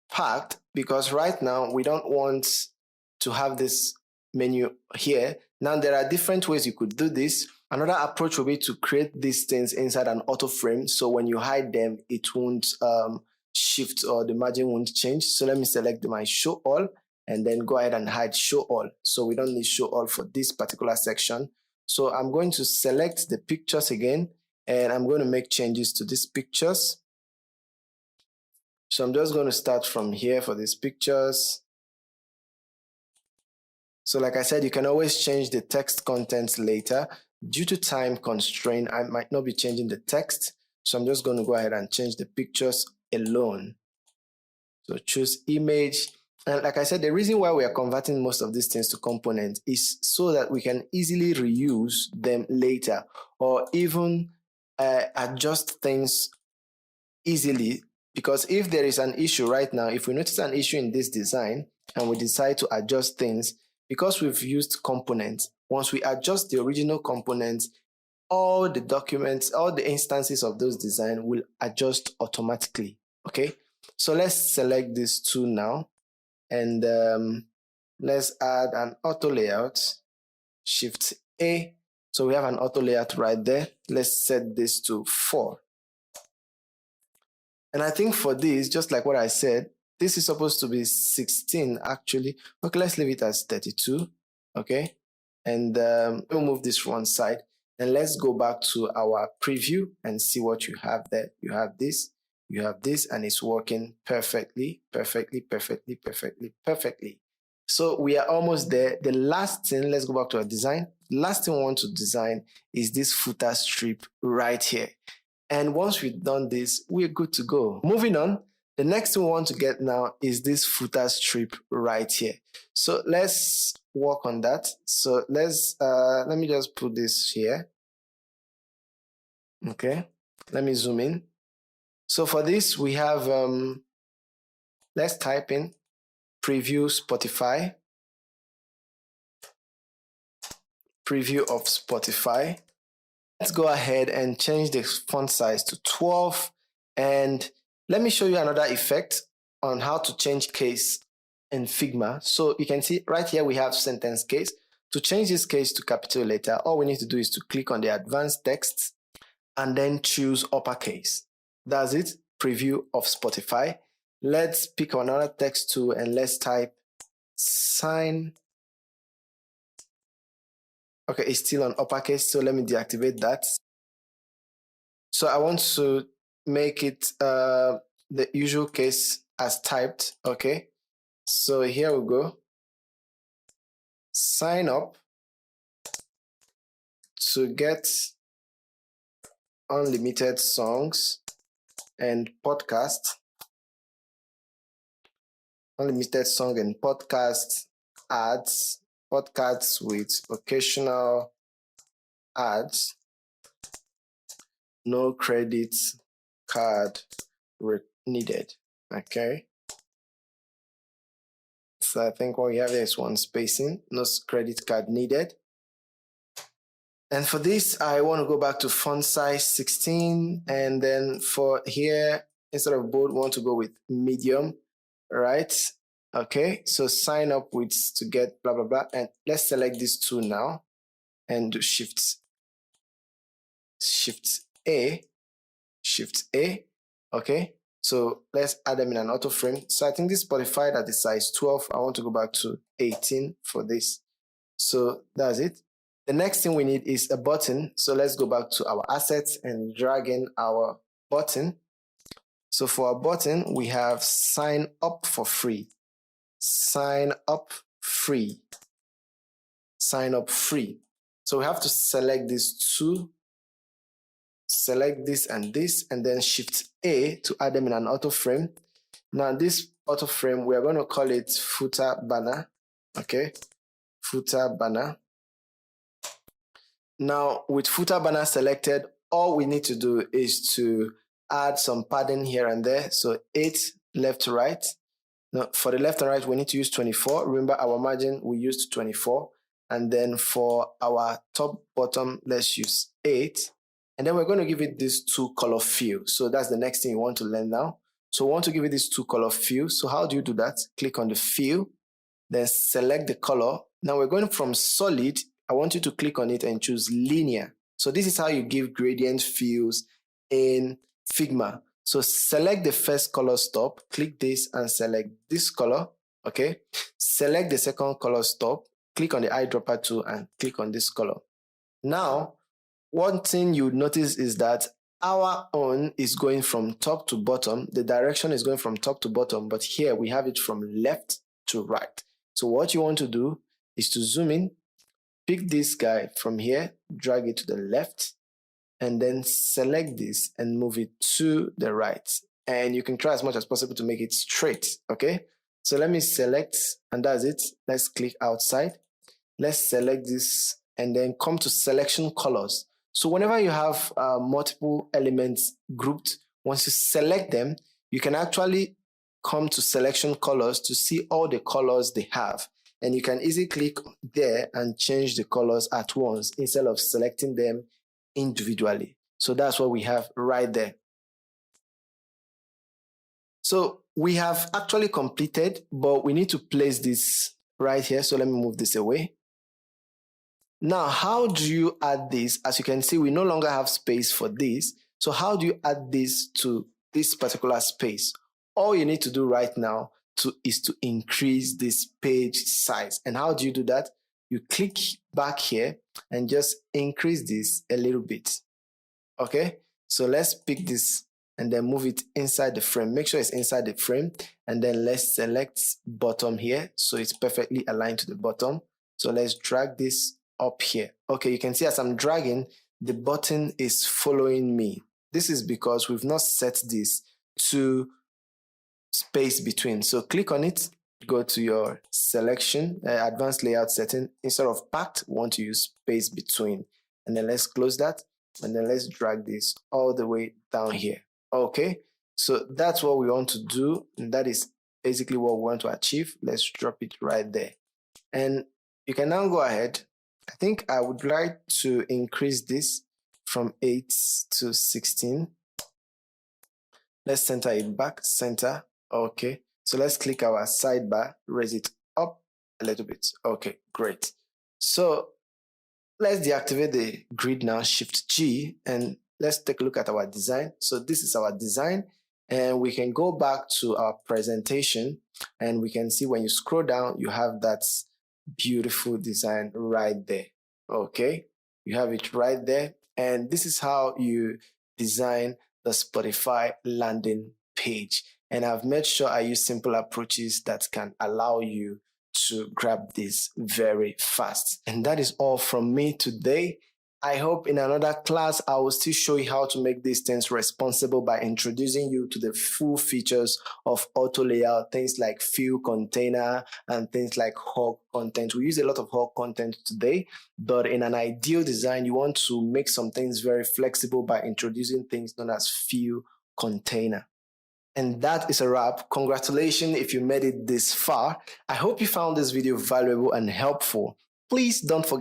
packed, because right now we don't want to have this menu here. Now there are different ways you could do this. Another approach will be to create these things inside an auto frame, so when you hide them it won't shift or the margin won't change. So let me select my show all and then go ahead and hide show all. So we don't need show all for this particular section. So I'm going to select the pictures again and I'm going to make changes to these pictures. So I'm just going to start from here for these pictures. So like I said, you can always change the text contents later. Due to time constraint, I might not be changing the text. So I'm just going to go ahead and change the pictures alone. So choose image. And like I said, the reason why we are converting most of these things to components is so that we can easily reuse them later, or even adjust things easily. Because if there is an issue right now, if we notice an issue in this design and we decide to adjust things, because we've used components, once we adjust the original components, all the documents, all the instances of those designs will adjust automatically. Okay, so let's select these two now and let's add an auto layout, Shift A. So we have an auto layout right there. Let's set this to 4. And I think for this, just like what I said, this is supposed to be 16 actually. Okay, let's leave it as 32. Okay, and we'll move this one side. And let's go back to our preview and see what you have there. You have this, and it's working perfectly. So we are almost there. The last thing, let's go back to our design. The last thing we want to design is this footer strip right here. And once we've done this, we're good to go. Moving on, the next thing we want to get now is this footer strip right here. So let's work on that. So let me just put this here. Okay, let me zoom in. So for this, we have, let's type in preview Spotify. Preview of Spotify. Let's go ahead and change the font size to 12. And let me show you another effect on how to change case in Figma. So you can see right here we have sentence case. To change this case to capital letter, all we need to do is to click on the advanced text and then choose uppercase. That's it, preview of Spotify. Let's pick another text tool and let's type sign. Okay, it's still on uppercase, so let me deactivate that. So I want to make it the usual case as typed. Okay, so here we go. Sign up to get unlimited songs and podcast. Unlimited song and podcast ads podcasts with occasional ads, no credit card needed. Okay. So I think what we have here is one spacing, no credit card needed. And for this, I want to go back to font size 16. And then for here, instead of bold, we want to go with medium, right? Okay, so sign up with to get blah, blah, blah. And let's select these two now and do Shift A. Okay, so let's add them in an auto frame. So I think this Spotify at the size 12. I want to go back to 18 for this. So that's it. The next thing we need is a button. So let's go back to our assets and drag in our button. So for our button, we have sign up for free. Sign up free. Sign up free. So we have to select these two. Select this, and then Shift A to add them in an auto frame. Now this auto frame, we are going to call it footer banner. Okay, footer banner. Now with footer banner selected, all we need to do is to add some padding here and there. So 8 left to right. Now for the left and right, we need to use 24. Remember our margin, we used 24. And then for our top bottom, let's use 8. And then we're going to give it this 2 color fill. So that's the next thing you want to learn now. So we want to give it this 2 color fill. So how do you do that? Click on the fill, then select the color. Now we're going from solid. I want you to click on it and choose linear. So this is how you give gradient fills in Figma. So select the first color stop, click this and select this color. Okay. Select the second color stop, click on the eyedropper tool and click on this color. Now, one thing you notice is that our own is going from top to bottom. The direction is going from top to bottom, but here we have it from left to right. So what you want to do is to zoom in, pick this guy from here, drag it to the left, and then select this and move it to the right. And you can try as much as possible to make it straight, okay? So let me select, and that's it. Let's click outside. Let's select this and then come to selection colors. So whenever you have multiple elements grouped, once you select them, you can actually come to selection colors to see all the colors they have. And you can easily click there and change the colors at once instead of selecting them individually. So that's what we have right there. So we have actually completed, but we need to place this right here. So let me move this away. Now, how do you add this? As you can see, we no longer have space for this. So how do you add this to this particular space? All you need to do right now is to increase this page size. And how do you do that? You click back here and just increase this a little bit. Okay, so let's pick this and then move it inside the frame. Make sure it's inside the frame. And then let's select bottom here. So it's perfectly aligned to the bottom. So let's drag this up here. Okay, you can see as I'm dragging, the button is following me. This is because we've not set this to space between. So click on it, go to your selection, advanced layout setting. Instead of packed, we want to use space between. And then let's close that. And then let's drag this all the way down here. Okay, so that's what we want to do. And that is basically what we want to achieve. Let's drop it right there. And you can now go ahead. I think I would like to increase this from 8 to 16. Let's center it back, center. Okay, so let's click our sidebar, raise it up a little bit. Okay, great. So let's deactivate the grid now, Shift G, and let's take a look at our design. So this is our design, and we can go back to our presentation, and we can see when you scroll down, you have that beautiful design right there. Okay, you have it right there, and this is how you design the Spotify landing page. And I've made sure I use simple approaches that can allow you to grab this very fast. And that is all from me today. I hope in another class, I will still show you how to make these things responsible by introducing you to the full features of auto layout, things like fill container and things like hug content. We use a lot of hug content today, but in an ideal design, you want to make some things very flexible by introducing things known as fill container. And that is a wrap. Congratulations if you made it this far. I hope you found this video valuable and helpful. Please don't forget